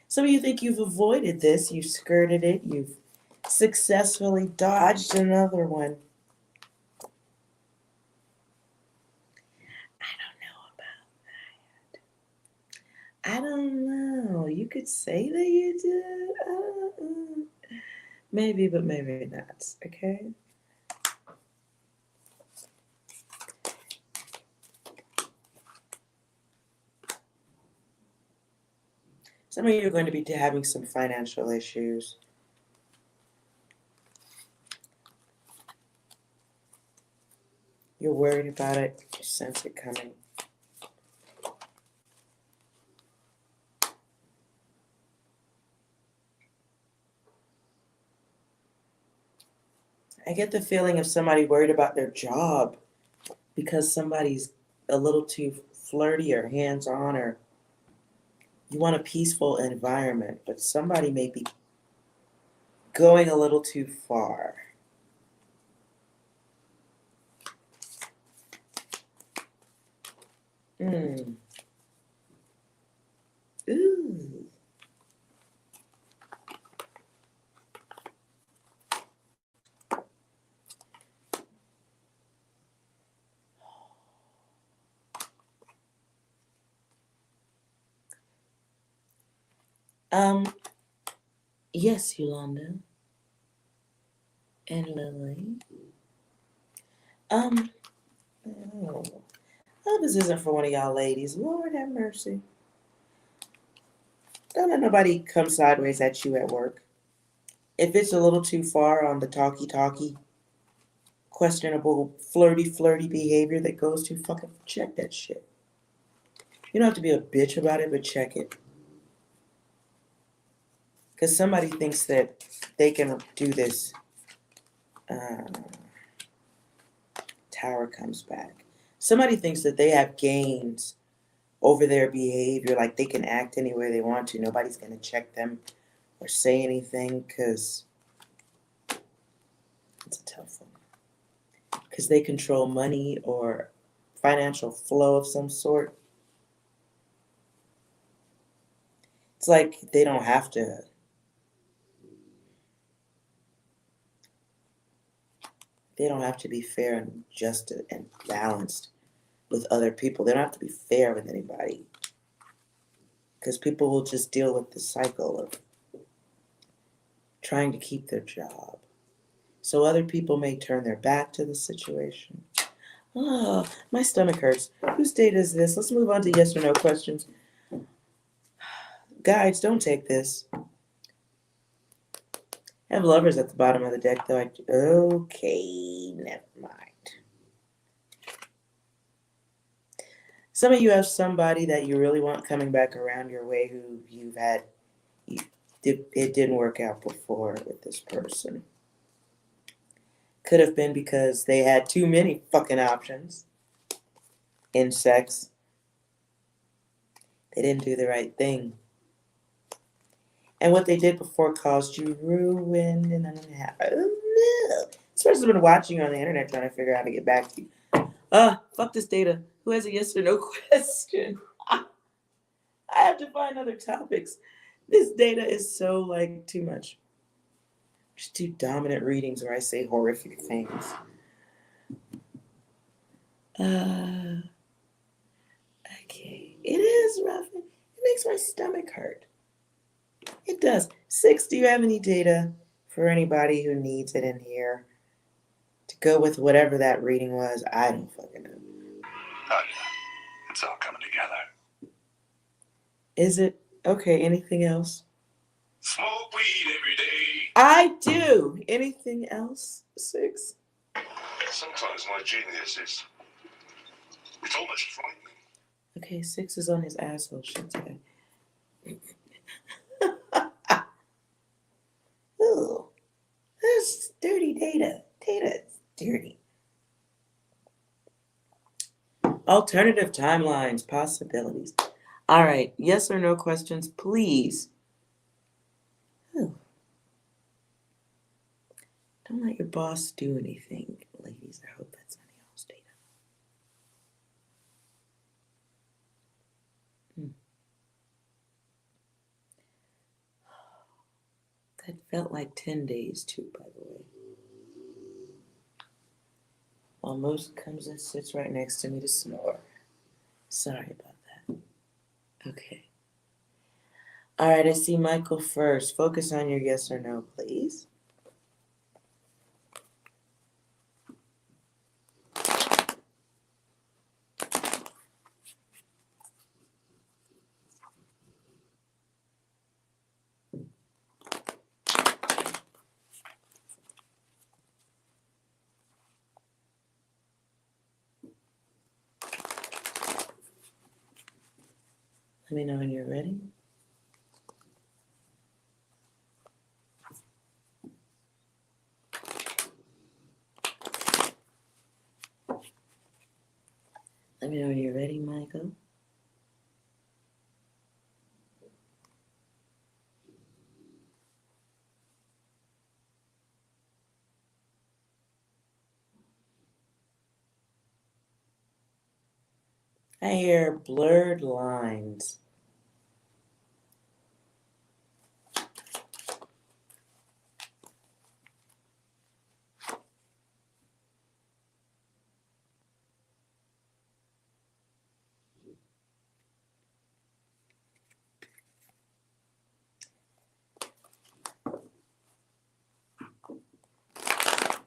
Some of you think you've avoided this. You've skirted it. You've successfully dodged another one. I don't know about that. I don't know. You could say that you did. Maybe, but maybe not. Okay? Some of you are going to be having some financial issues. You're worried about it. You sense it coming. I get the feeling of somebody worried about their job because somebody's a little too flirty or hands-on, or you want a peaceful environment, but somebody may be going a little too far. Ooh. Yes, Yolanda and Lily. Oh, this isn't for one of y'all ladies. Lord have mercy. Don't let nobody come sideways at you at work. If it's a little too far on the talky, questionable, flirty behavior that goes to, fucking check that shit. You don't have to be a bitch about it, but check it. Because somebody thinks that they can do this. Tower comes back. Somebody thinks that they have gains over their behavior, like they can act any way they want to. Nobody's going to check them or say anything because it's a tough one. Because they control money or financial flow of some sort. It's like they don't have to. They don't have to be fair and just and balanced with other people. They don't have to be fair with anybody. Because people will just deal with the cycle of trying to keep their job. So other people may turn their back to the situation. Oh, my stomach hurts. Whose date is this? Let's move on to yes or no questions. Guides, don't take this. I have Lovers at the bottom of the deck, though. Okay, never mind. Some of you have somebody that you really want coming back around your way who it didn't work out before with this person. Could have been because they had too many fucking options in sex. They didn't do the right thing. And what they did before caused you ruin. And this person's been watching you on the internet trying to figure out how to get back to you. Fuck this data. Who has a yes or no question? I have to find other topics. This data is so, like, too much. Just do dominant readings where I say horrific things. Okay. It is rough. It makes my stomach hurt. It does. 6, do you have any data for anybody who needs it in here to go with whatever that reading was? I don't fucking know. Oh, yeah. It's all coming together. Is it? Okay, anything else? Smoke weed every day. I do. Anything else, 6? Sometimes my genius is... It's almost frightening. Okay, 6 is on his asshole shit today. Ooh, that's dirty data. Data is dirty. Alternative timelines, possibilities. All right, yes or no questions, please. Ooh. Don't let your boss do anything, ladies. I hope that's none of y'all's data. That felt like 10 days too, by the way. While Moose comes and sits right next to me to snore. Sorry about that. Okay. All right, I see Michael first. Focus on your yes or no, please. Let me know when you're ready. Let me know when you're ready, Michael. I hear blurred lines.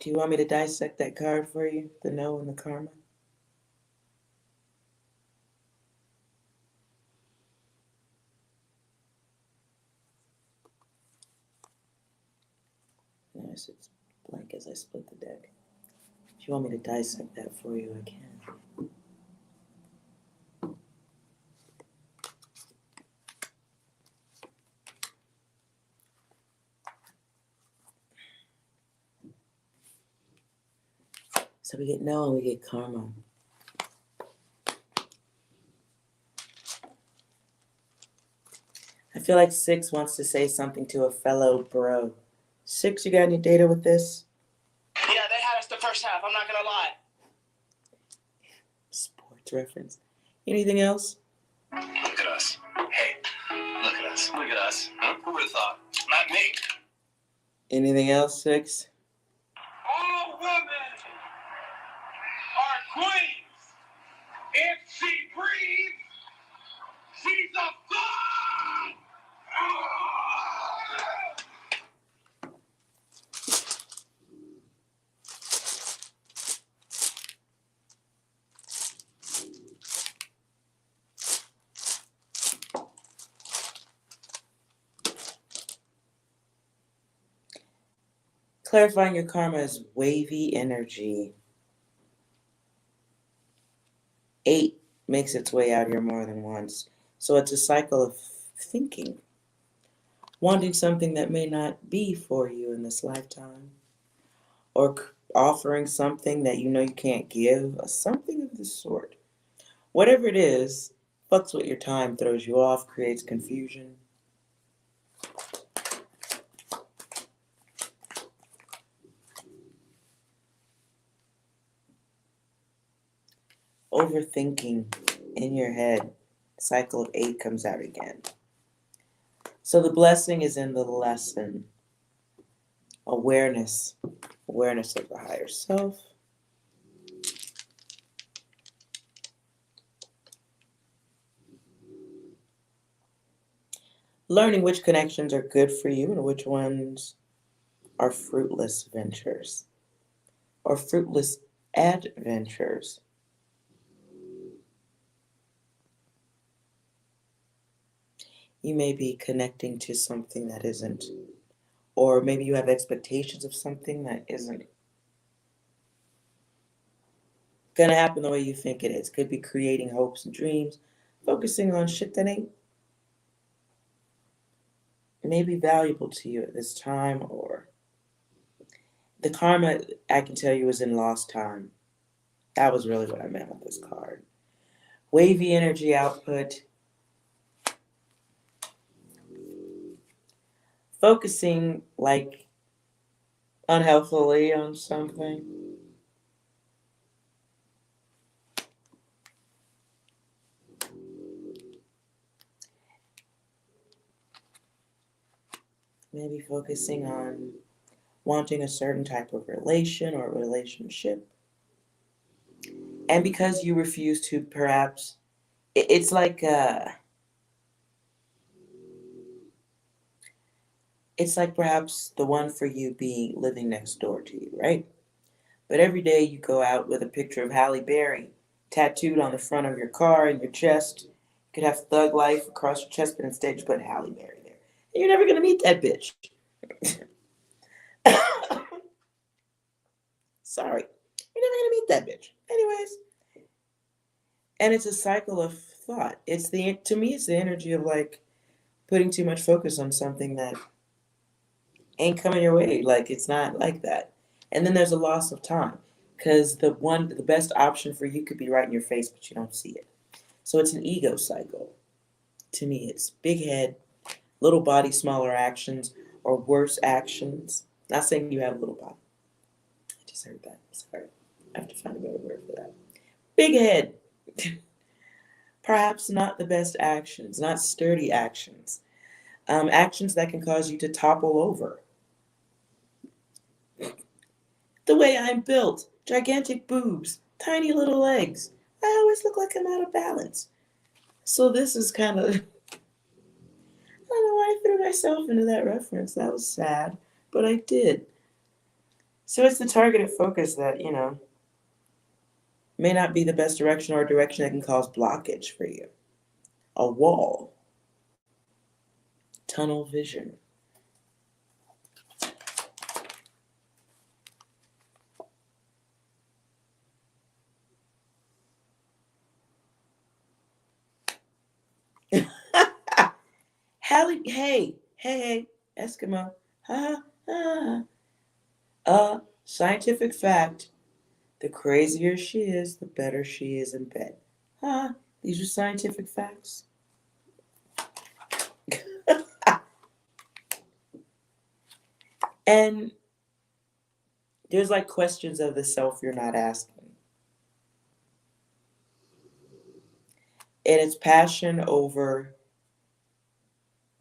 Do you want me to dissect that card for you? The no and the karma? Notice it's blank as I split the deck. If you want me to dissect that for you, I can. So we get no and we get karma. I feel like 6 wants to say something to a fellow bro. 6, you got any data with this? Yeah, they had us the first half. I'm not gonna lie. Sports reference. Anything else? Look at us. Hey, look at us. Look at us. Huh? Who would have thought? Not me. Anything else, 6? All women are queens. If she breathes, she's a god. Clarifying your karma is wavy energy. 8 makes its way out here more than once. So it's a cycle of thinking, wanting something that may not be for you in this lifetime, or offering something that you know you can't give, or something of the sort. Whatever it is, fucks with your time, throws you off, creates confusion. Overthinking in your head. Cycle of 8 comes out again. So the blessing is in the lesson. Awareness. Awareness of the higher self. Learning which connections are good for you and which ones are fruitless ventures or fruitless adventures. You may be connecting to something that isn't, or maybe you have expectations of something that isn't going to happen the way you think it is. Could be creating hopes and dreams, focusing on shit that ain't maybe valuable to you at this time, or the karma, I can tell you, is in lost time. That was really what I meant with this card. Wavy energy output. Focusing like unhealthily on something. Maybe focusing on wanting a certain type of relation or relationship. And because you refuse to perhaps, it's like perhaps the one for you being living next door to you, right? But every day you go out with a picture of Halle Berry tattooed on the front of your car and your chest. You could have Thug Life across your chest, but instead you put Halle Berry there. And you're never going to meet that bitch. Sorry. You're never going to meet that bitch. Anyways. And it's a cycle of thought. To me, it's the energy of like putting too much focus on something that ain't coming your way. Like, it's not like that. And then there's a loss of time because the best option for you could be right in your face, but you don't see it. So it's an ego cycle. To me, it's big head, little body, smaller actions, or worse actions. Not saying you have a little body. I just heard that. Sorry. I have to find a better word for that. Big head. Perhaps not the best actions, not sturdy actions. Actions that can cause you to topple over. The way I'm built, gigantic boobs, tiny little legs. I always look like I'm out of balance. So this is kind of, I don't know why I threw myself into that reference. That was sad, but I did. So it's the targeted focus that, may not be the best direction or a direction that can cause blockage for you. A wall. Tunnel vision. Hey, Eskimo. Ha ha. Scientific fact. The crazier she is, the better she is in bed. These are scientific facts. And there's like questions of the self you're not asking. And it's passion over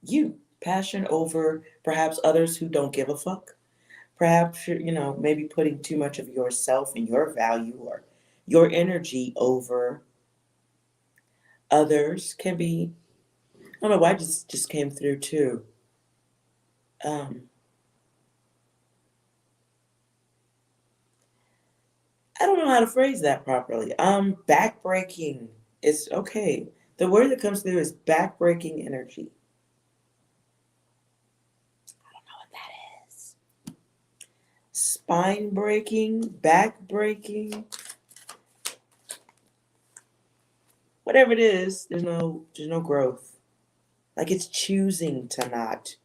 you. Passion over perhaps others who don't give a fuck. Perhaps you're, maybe putting too much of yourself and your value or your energy over others can be, I don't know why just came through too. I don't know how to phrase that properly. Backbreaking is okay. The word that comes through is backbreaking energy. I don't know what that is. spine breaking, back breaking, whatever it is, there's no growth. Like it's choosing to not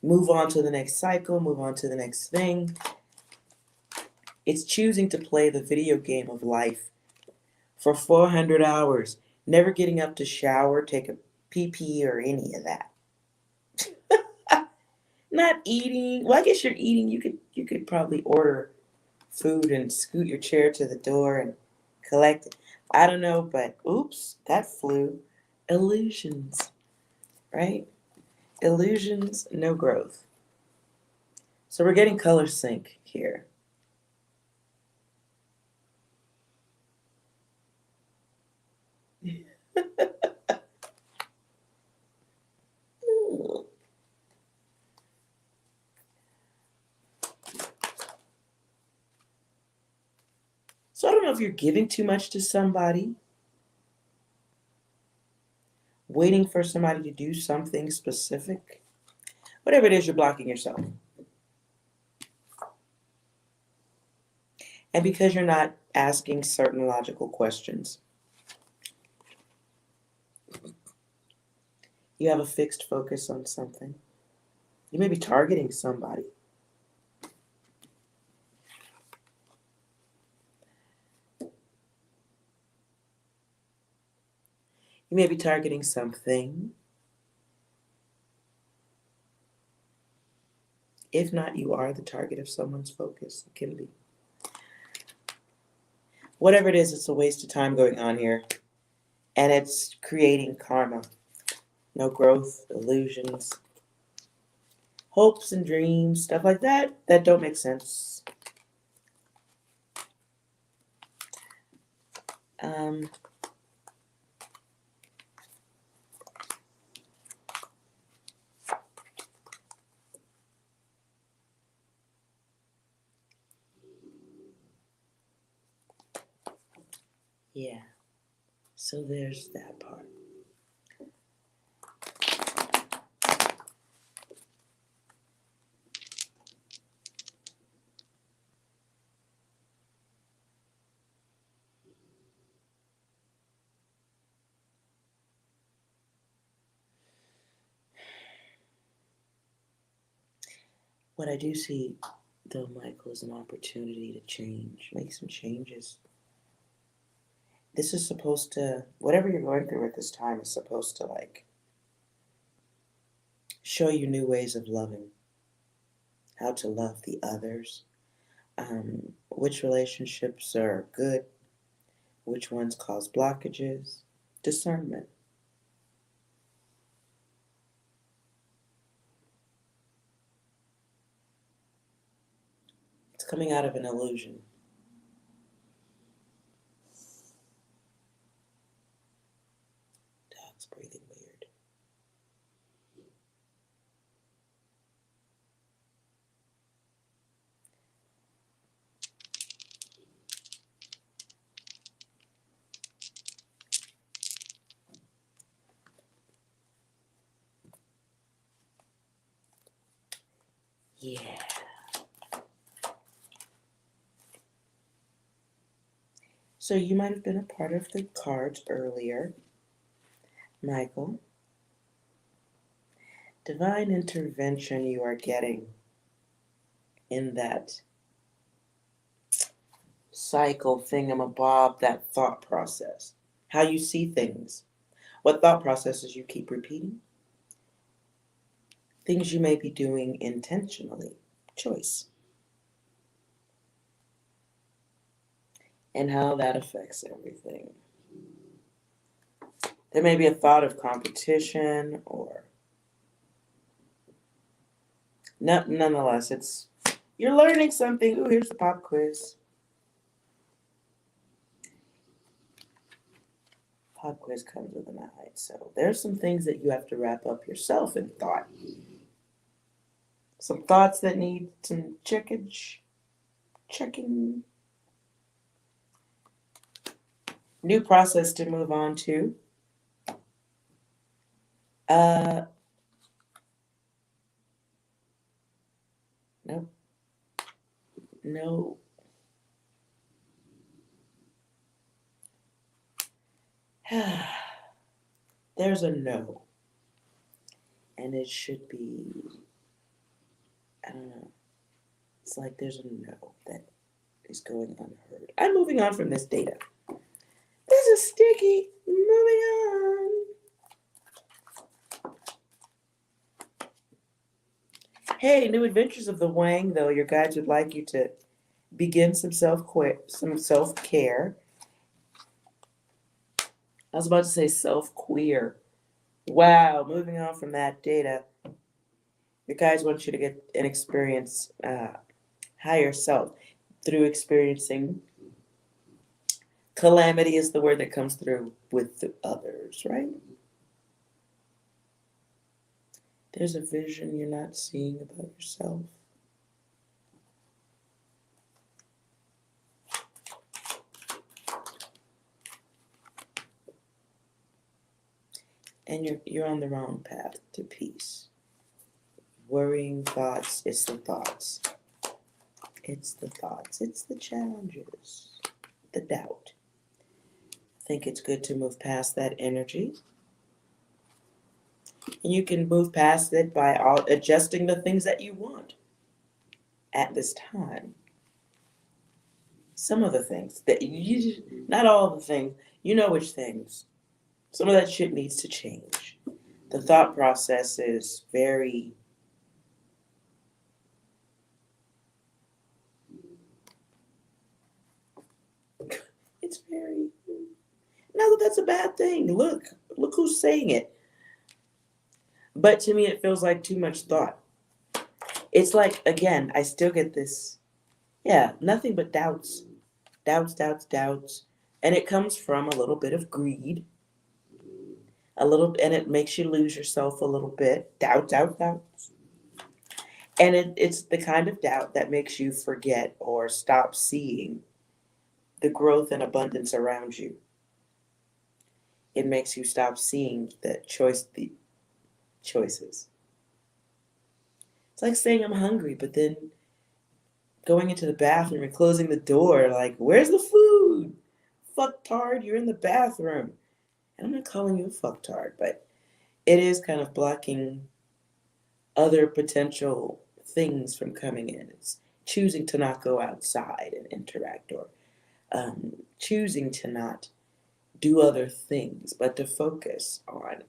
move on to the next cycle, move on to the next thing. It's choosing to play the video game of life for 400 hours, never getting up to shower, take a pee or any of that. Not eating. Well, I guess you're eating. You could probably order food and scoot your chair to the door and collect it. I don't know, but oops, that flew. Illusions, right? Illusions, no growth. So we're getting color sync here. So I don't know if you're giving too much to somebody, waiting for somebody to do something specific. Whatever it is, you're blocking yourself. And because you're not asking certain logical questions, you have a fixed focus on something. You may be targeting somebody. You may be targeting something. If not, you are the target of someone's focus. It can be. Whatever it is, it's a waste of time going on here. And it's creating karma. No growth, illusions, hopes and dreams, stuff like that don't make sense. Yeah, so there's that part. What I do see, though, Michael, is an opportunity to change, make some changes. This is supposed to, whatever you're going through at this time is supposed to, like, show you new ways of loving, how to love the others, which relationships are good, which ones cause blockages, discernment. It's coming out of an illusion. Dog's breathing weird. Yeah. So you might have been a part of the cards earlier, Michael. Divine intervention you are getting in that cycle thingamabob, that thought process, how you see things, what thought processes you keep repeating, things you may be doing intentionally, choice, and how that affects everything. There may be a thought of competition or nonetheless, it's you're learning something. Ooh, here's the pop quiz. Pop quiz comes with a 9, so there's some things that you have to wrap up yourself in thought. Some thoughts that need some checking. New process to move on to. Nope. no. There's a no. And it should be, I don't know. It's like there's a no that is going unheard. I'm moving on from this data. This is sticky. Moving on. Hey, new adventures of the Wang, though. Your guides would like you to begin some self-care. I was about to say self-queer. Wow, moving on from that data. Your guides want you to get and experience higher self through experiencing calamity is the word that comes through with the others, right? There's a vision you're not seeing about yourself. And you're on the wrong path to peace. Worrying thoughts, it's the thoughts. It's the thoughts. It's the challenges. The doubt. I think it's good to move past that energy. And you can move past it by adjusting the things that you want at this time. Some of the things that not all the things, you know which things. Some of that shit needs to change. The thought process is very not that that's a bad thing. Look who's saying it. But to me, it feels like too much thought. It's like, again, I still get this, nothing but doubts. Doubts. And it comes from a little bit of greed. And it makes you lose yourself a little bit. Doubts. And it's the kind of doubt that makes you forget or stop seeing the growth and abundance around you. It makes you stop seeing the choices. It's like saying I'm hungry, but then going into the bathroom and closing the door, like, where's the food? Fucktard, you're in the bathroom. And I'm not calling you a fucktard, but it is kind of blocking other potential things from coming in. It's choosing to not go outside and interact, or choosing to not do other things, but to focus on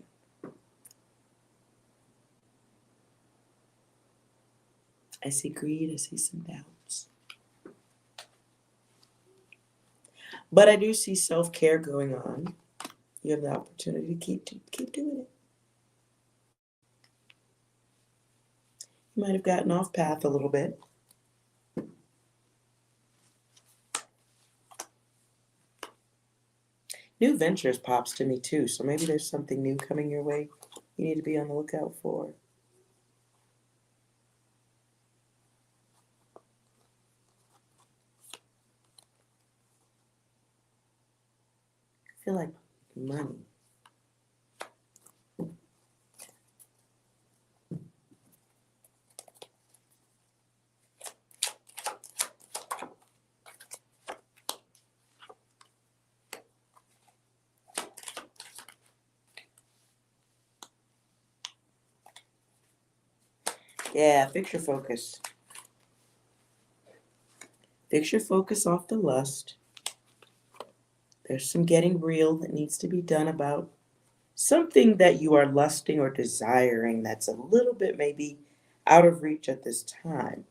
I see greed, I see some doubts. But I do see self-care going on. You have the opportunity to keep doing it. You might have gotten off path a little bit. New ventures pops to me too, so maybe there's something new coming your way you need to be on the lookout for. I feel like money. Yeah, fix your focus. Fix your focus off the lust. There's some getting real that needs to be done about something that you are lusting or desiring that's a little bit maybe out of reach at this time.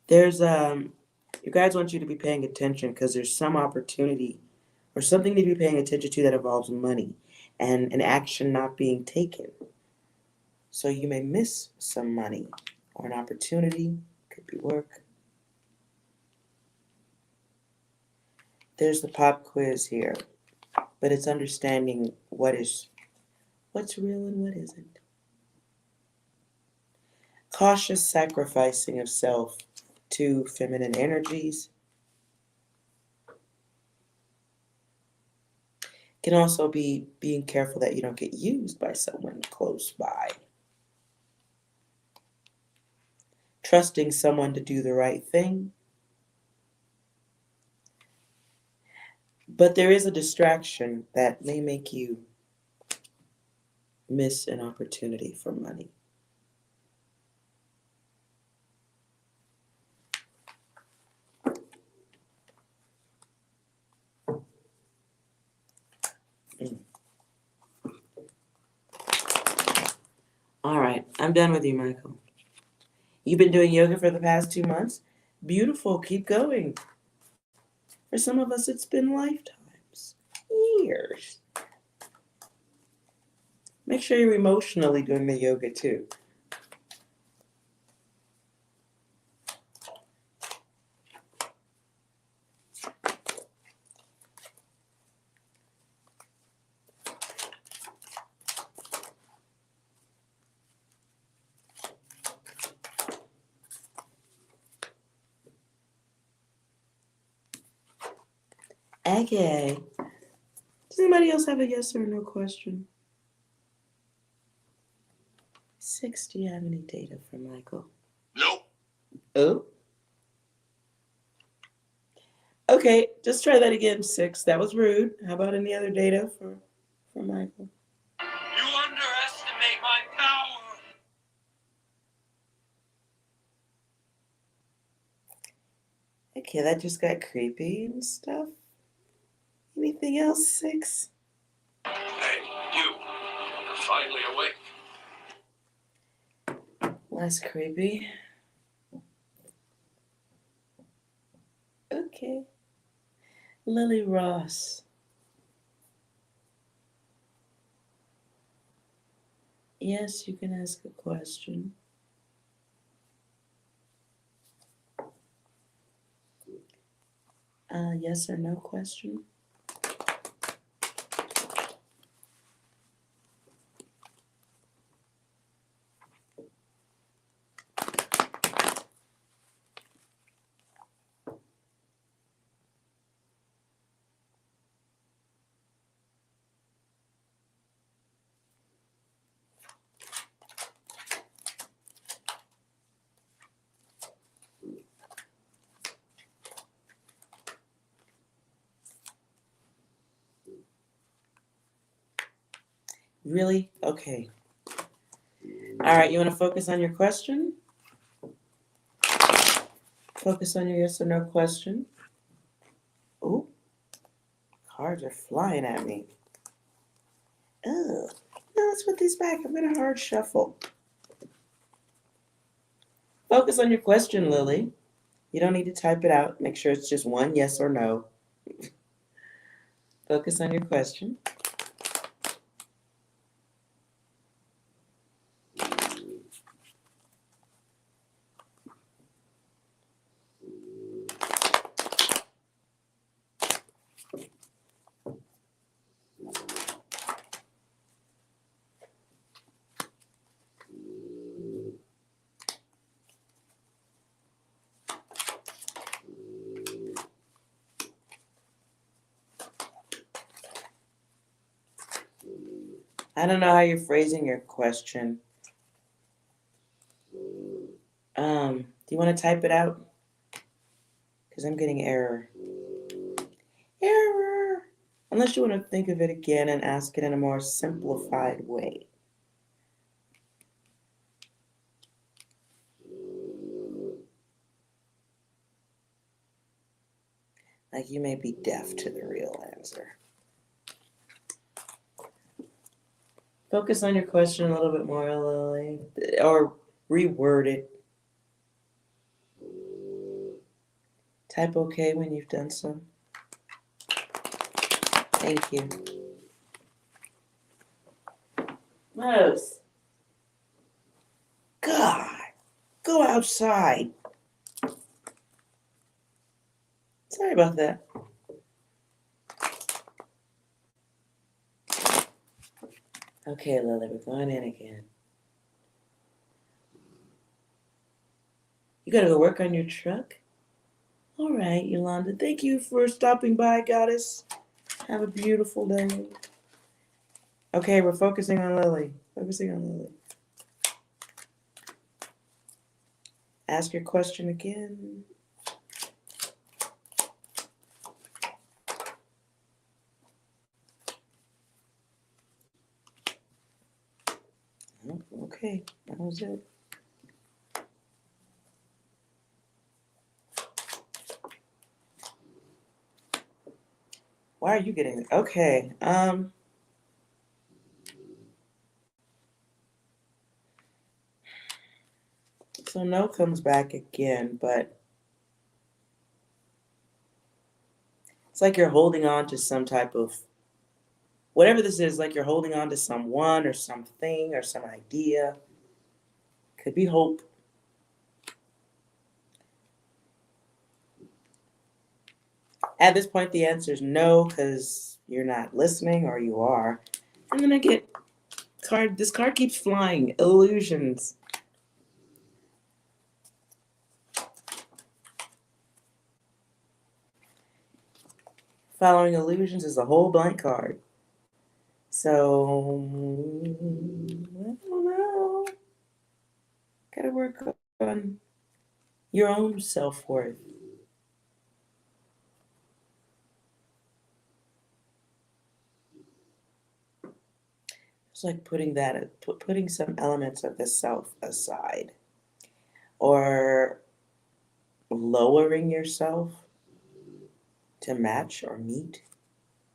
There's you guys want you to be paying attention because there's some opportunity or something to be paying attention to that involves money and an action not being taken. So you may miss some money or an opportunity, could be work. There's the pop quiz here, but it's understanding what's real and what isn't. Cautious sacrificing of self to feminine energies. Can also be being careful that you don't get used by someone close by. trusting someone to do the right thing. But there is a distraction that may make you miss an opportunity for money. All right, I'm done with you, Michael. You've been doing yoga for the past 2 months? Beautiful, keep going. For some of us, it's been lifetimes, years. Make sure you're emotionally doing the yoga too. Okay. Does anybody else have a yes or no question? 6, do you have any data for Michael? Nope. Oh? Okay, just try that again, 6. That was rude. How about any other data for Michael? You underestimate my power. Okay, that just got creepy and stuff. Anything else, 6? Hey, you. You're finally awake. Less creepy. Okay. Lily Ross. Yes, you can ask a question. Yes or no question? Really? Okay. All right, you want to focus on your question? Focus on your yes or no question. Oh, cards are flying at me. Oh, no, let's put these back. I'm going to hard shuffle. Focus on your question, Lily. You don't need to type it out. Make sure it's just one yes or no. Focus on your question. I don't know how you're phrasing your question. Do you want to type it out? Because I'm getting error. Error! Unless you want to think of it again and ask it in a more simplified way. Like you may be deaf to the real answer. Focus on your question a little bit more, Lily, or reword it. Type OK when you've done so. Thank you. Rose. God, go outside. Sorry about that. Okay, Lily, we're going in again. You gotta go work on your truck? All right, Yolanda. Thank you for stopping by, Goddess. Have a beautiful day. Okay, we're focusing on Lily. Focusing on Lily. Ask your question again. Oh, okay, that was it. Why are you getting it? Okay. So no comes back again, but it's like you're holding on to some type of, whatever this is, like you're holding on to someone or something or some idea. Could be hope. At this point, the answer is no, because you're not listening, or you are. And then I get this card keeps flying. Illusions. Following illusions is a whole blank card. So, I don't know. Gotta work on your own self-worth. It's like putting some elements of the self aside, or lowering yourself to match or meet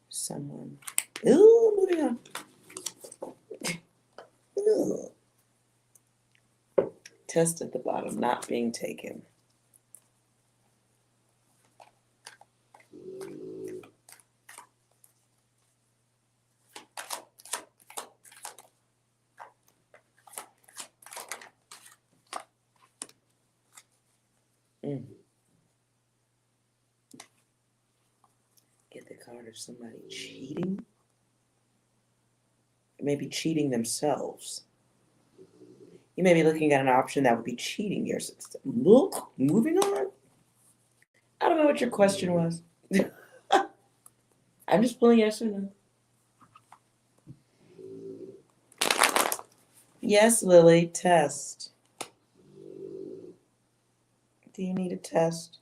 someone. Ooh, moving on. Ooh. Test at the bottom, not being taken. Get the card of somebody cheating. Maybe cheating themselves. You may be looking at an option that would be cheating yourself. Look, moving on. I don't know what your question was. I'm just pulling yes or no. Yes, Lily, test. Do you need a test?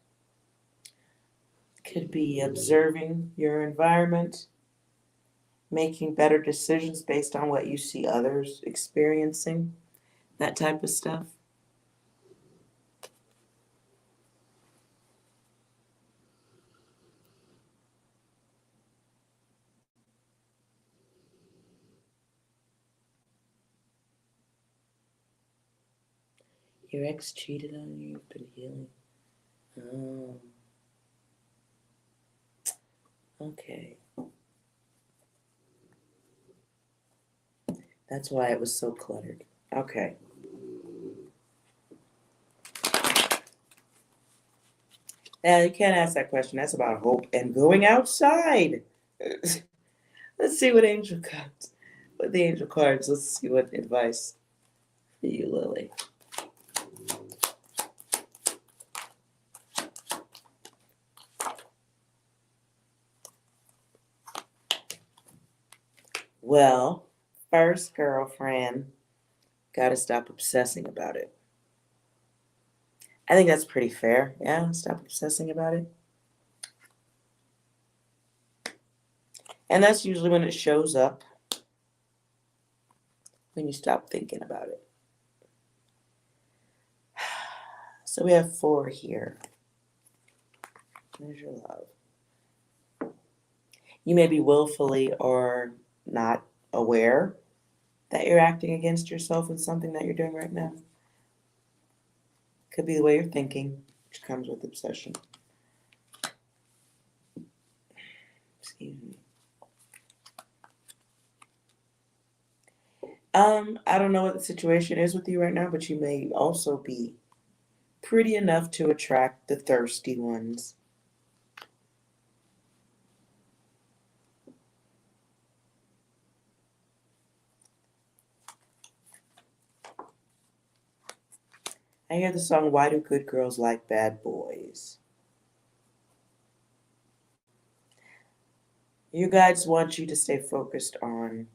Could be observing your environment, making better decisions based on what you see others experiencing, that type of stuff. Your ex cheated on you, you've been healing. Oh. Okay. That's why it was so cluttered. Okay. Yeah, you can't ask that question. That's about hope and going outside. Let's see what angel cards. What the angel cards. Let's see what advice for you, Lily. Well, first, girlfriend, gotta stop obsessing about it. I think that's pretty fair. Yeah, stop obsessing about it. And that's usually when it shows up, when you stop thinking about it. So we have 4 here. There's your love. You may be willfully or not aware that you're acting against yourself in something that you're doing right now. Could be the way you're thinking, which comes with obsession. Excuse me. I don't know what the situation is with you right now, but you may also be pretty enough to attract the thirsty ones. I hear the song, Why Do Good Girls Like Bad Boys? You guys want you to stay focused on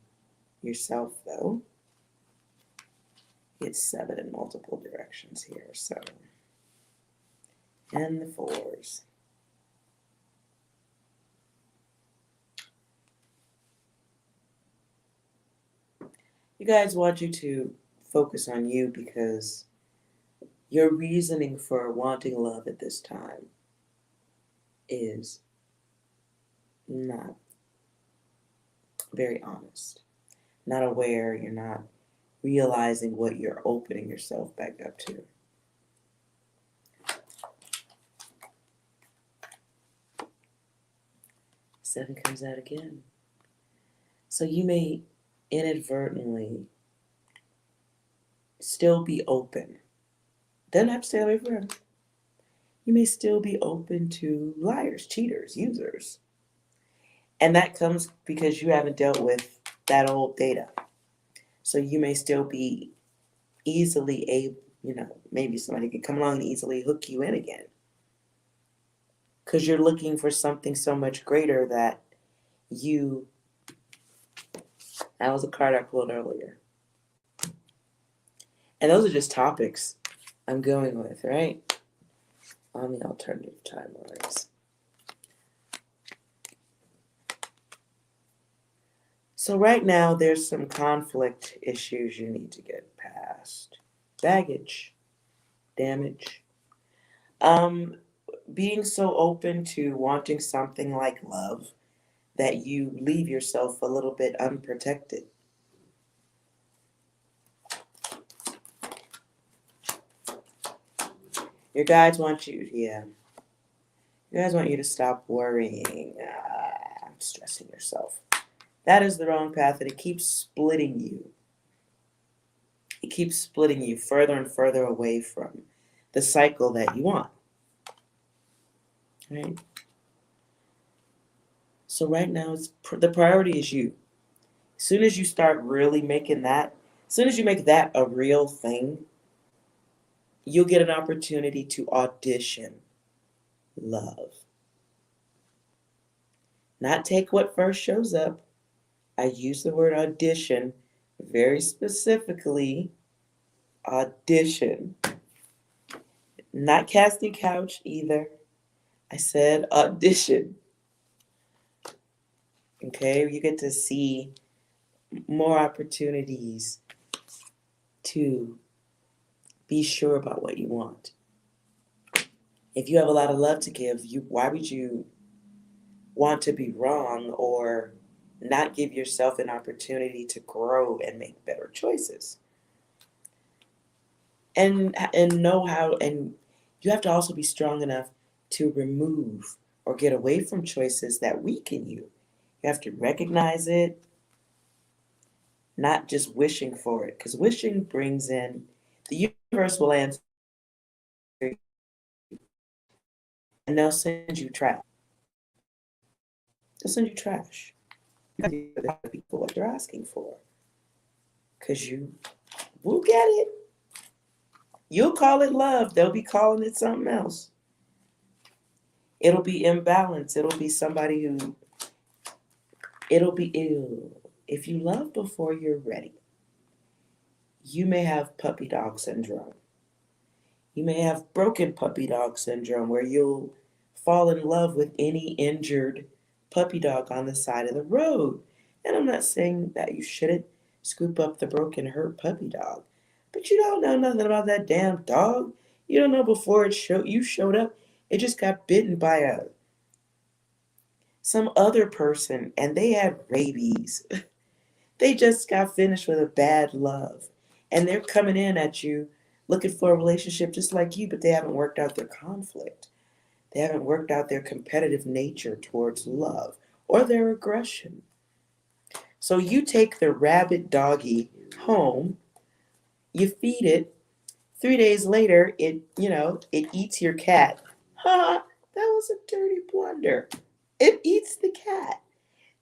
yourself, though. It's 7 in multiple directions here, so and the 4s. You guys want you to focus on you because your reasoning for wanting love at this time is not very honest, not aware, you're not realizing what you're opening yourself back up to. Seven comes out again. So you may inadvertently still be open. Doesn't have to stay away forever. You may still be open to liars, cheaters, users. And that comes because you haven't dealt with that old data. So you may still be easily able, maybe somebody could come along and easily hook you in again. Because you're looking for something so much greater that was a card I pulled earlier. And those are just topics I'm going with, right? On the alternative timelines. So right now there's some conflict issues you need to get past. Baggage, damage. Being so open to wanting something like love that you leave yourself a little bit unprotected. Your guides want you, Your guides want you to stop worrying, stressing yourself. That is the wrong path, and it keeps splitting you. It keeps splitting you further and further away from the cycle that you want. Right? So right now, the priority is you. As soon as you start really making that, as soon as you make that a real thing, you'll get an opportunity to audition love. Not take what first shows up. I use the word audition very specifically. Audition. Not casting couch either. I said audition. Okay, you get to see more opportunities to be sure about what you want. If you have a lot of love to give, why would you want to be wrong or not give yourself an opportunity to grow and make better choices? And know how, and you have to also be strong enough to remove or get away from choices that weaken you. You have to recognize it, not just wishing for it, because wishing brings in, the universe will answer you, and they'll send you trash. They'll send you trash. You have to be for what they're asking for, because you will get it. You'll call it love. They'll be calling it something else. It'll be imbalance. It'll be somebody who, it'll be ill. If you love before you're ready, you may have puppy dog syndrome. You may have broken puppy dog syndrome where you'll fall in love with any injured puppy dog on the side of the road. And I'm not saying that you shouldn't scoop up the broken, hurt puppy dog, but you don't know nothing about that damn dog. You don't know before you showed up, it just got bitten by some other person and they had rabies. They just got finished with a bad love. And they're coming in at you looking for a relationship just like you, but they haven't worked out their conflict. They haven't worked out their competitive nature towards love or their aggression. So you take the rabid doggy home, you feed it. 3 days later, it eats your cat. Ha! That was a dirty blunder. It eats the cat.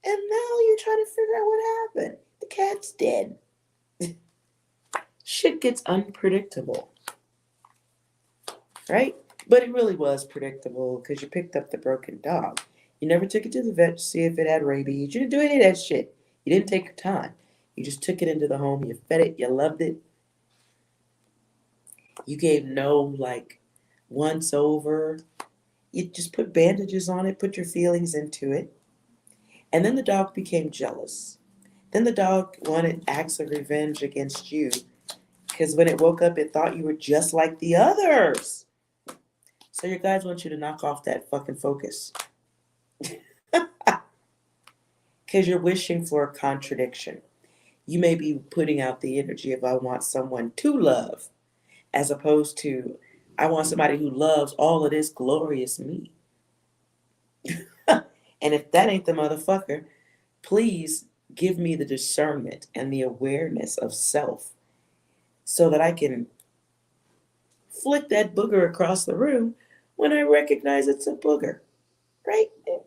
And now you're trying to figure out what happened. The cat's dead. Shit gets unpredictable. Right? But it really was predictable because you picked up the broken dog. You never took it to the vet to see if it had rabies. You didn't do any of that shit. You didn't take your time. You just took it into the home. You fed it. You loved it. You gave no, once over. You just put bandages on it, put your feelings into it. And then the dog became jealous. Then the dog wanted acts of revenge against you because when it woke up, it thought you were just like the others. So your guides want you to knock off that fucking focus. Because you're wishing for a contradiction. You may be putting out the energy of I want someone to love, as opposed to I want somebody who loves all of this glorious me. And if that ain't the motherfucker, please give me the discernment and the awareness of self so that I can flick that booger across the room when I recognize it's a booger. Right? No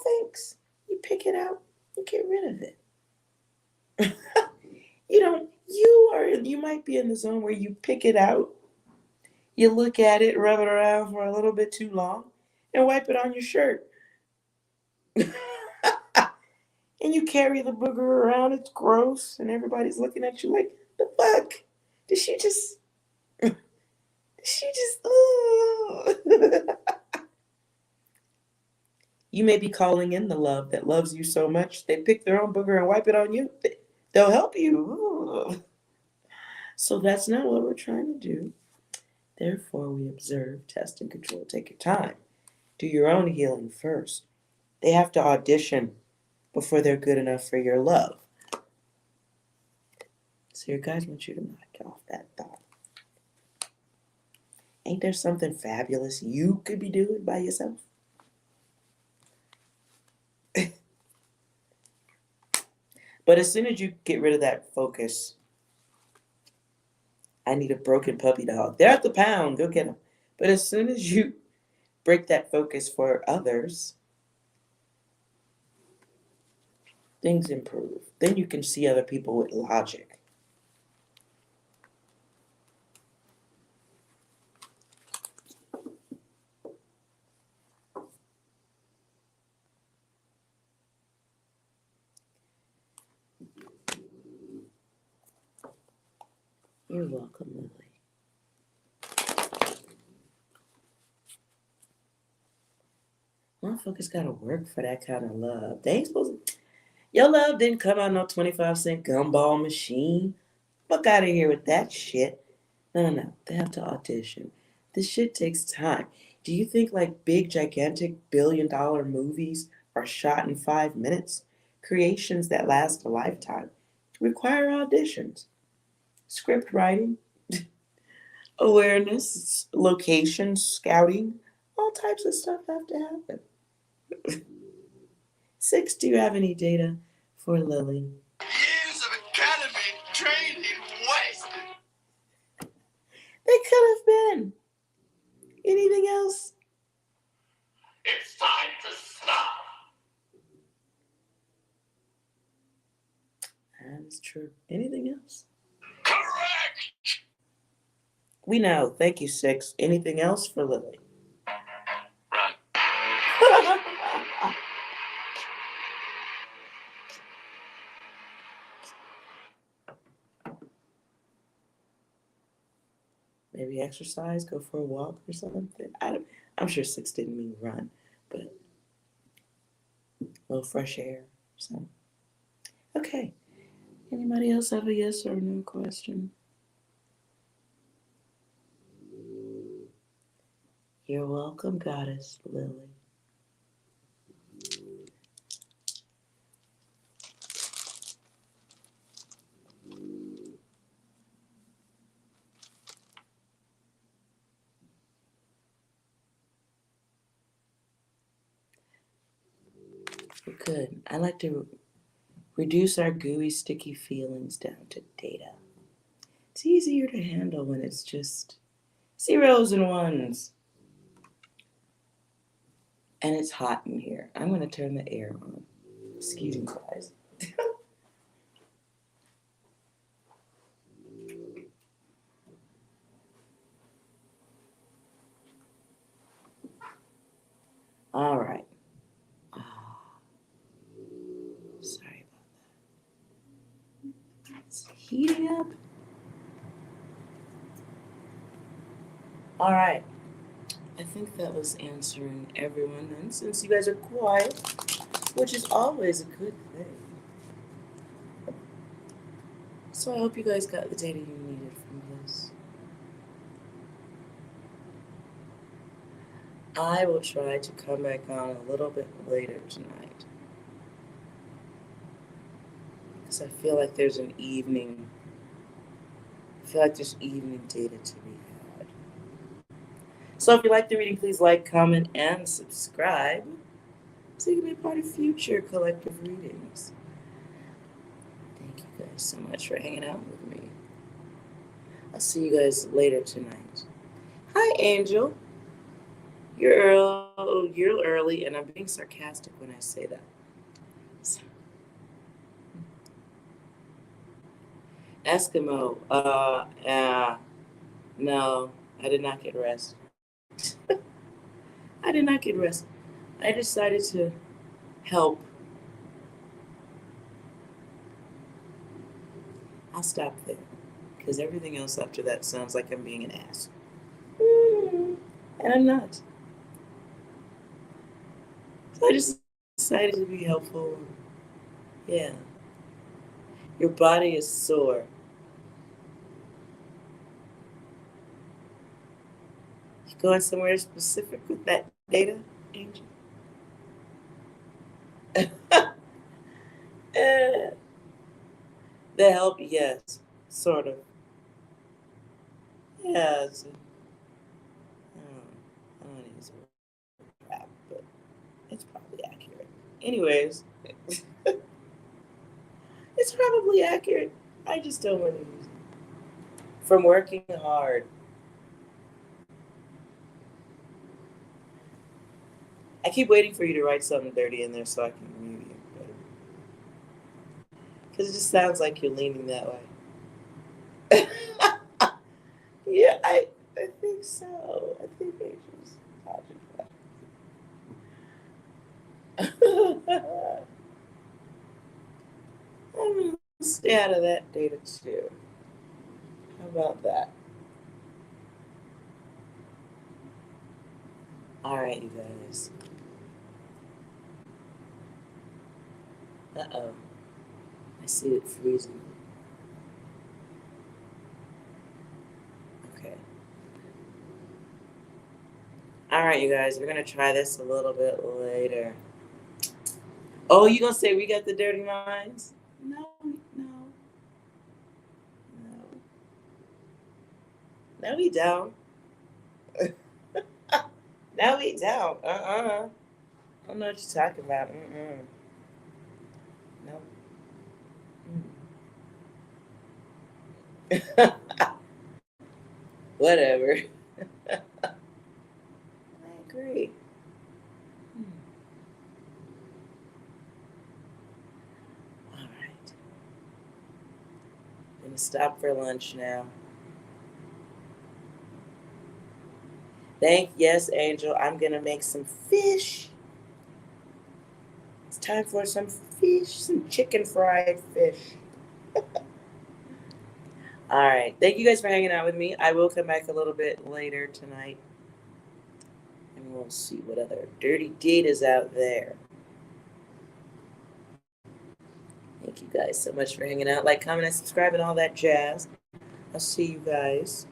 thanks. You pick it out and get rid of it. You might be in the zone where you pick it out, you look at it, rub it around for a little bit too long, and wipe it on your shirt. And you carry the booger around, it's gross, and everybody's looking at you like, the fuck? Did she just You may be calling in the love that loves you so much, they pick their own booger and wipe it on you. They'll help you. So that's not what we're trying to do. Therefore, we observe, test, and control. Take your time. Do your own healing first. They have to audition before they're good enough for your love. So your guys want you to knock off that thought. Ain't there something fabulous you could be doing by yourself? But as soon as you get rid of that focus, I need a broken puppy dog. They're at the pound. Go get them. But as soon as you break that focus for others, things improve. Then you can see other people with logic. You're welcome, Lily. Motherfuckers gotta work for that kind of love. They ain't supposed to. Your love didn't come out no 25-cent gumball machine. Fuck out of here with that shit. No. They have to audition. This shit takes time. Do you think like big, gigantic, billion-dollar movies are shot in 5 minutes? Creations that last a lifetime require auditions. Script writing, awareness, location, scouting, all types of stuff have to happen. 6, do you have any data for Lily? Years of academy training wasted. They could have been. Anything else? It's time to stop. That is true. Anything else? Correct. We know. Thank you, 6. Anything else for Lily? Run. Maybe exercise, go for a walk or something. I'm sure 6 didn't mean run, but a little fresh air. So, okay. Anybody else have a yes or no question? You're welcome, Goddess Lily. Good. I like to reduce our gooey, sticky feelings down to data. It's easier to handle when it's just zeros and ones. And it's hot in here. I'm going to turn the air on. Excuse me, guys. All right. Sorry about that. It's heating up. All right. I think that was answering everyone. And since you guys are quiet, which is always a good thing. So I hope you guys got the data you needed from this. I will try to come back on a little bit later tonight. Because I feel like there's evening data to be had. So if you like the reading, please like, comment, and subscribe so you can be a part of future collective readings. Thank you guys so much for hanging out with me. I'll see you guys later tonight. Hi, Angel. You're early, and I'm being sarcastic when I say that. So, Eskimo. No, I did not get rest. I did not get rest. I decided to help. I'll stop there, because everything else after that sounds like I'm being an ass. And I'm not. So I just decided to be helpful. Yeah. Your body is sore. You going somewhere specific with that data, Angel? The help, yes, sort of. Yes. I don't use the word crap, but it's probably accurate. Anyways, it's probably accurate. I just don't want to use it. From working hard. I keep waiting for you to write something dirty in there so I can mute you. Because it just sounds like you're leaning that way. Yeah, I think so. I think Angel's talking about. I'm going to stay out of that data too. How about that? All right, you guys. Uh-oh. I see it freezing. Okay. All right, you guys. We're going to try this a little bit later. Oh, you going to say we got the dirty minds? No. No, we don't. No, we don't. I don't know what you're talking about. No. Whatever. I agree. All right. I'm going to stop for lunch now. Yes, Angel, I'm going to make some fish. It's time for some fish, some chicken fried fish. All right. Thank you guys for hanging out with me. I will come back a little bit later tonight. And we'll see what other dirty data's out there. Thank you guys so much for hanging out. Like, comment, and subscribe, and all that jazz. I'll see you guys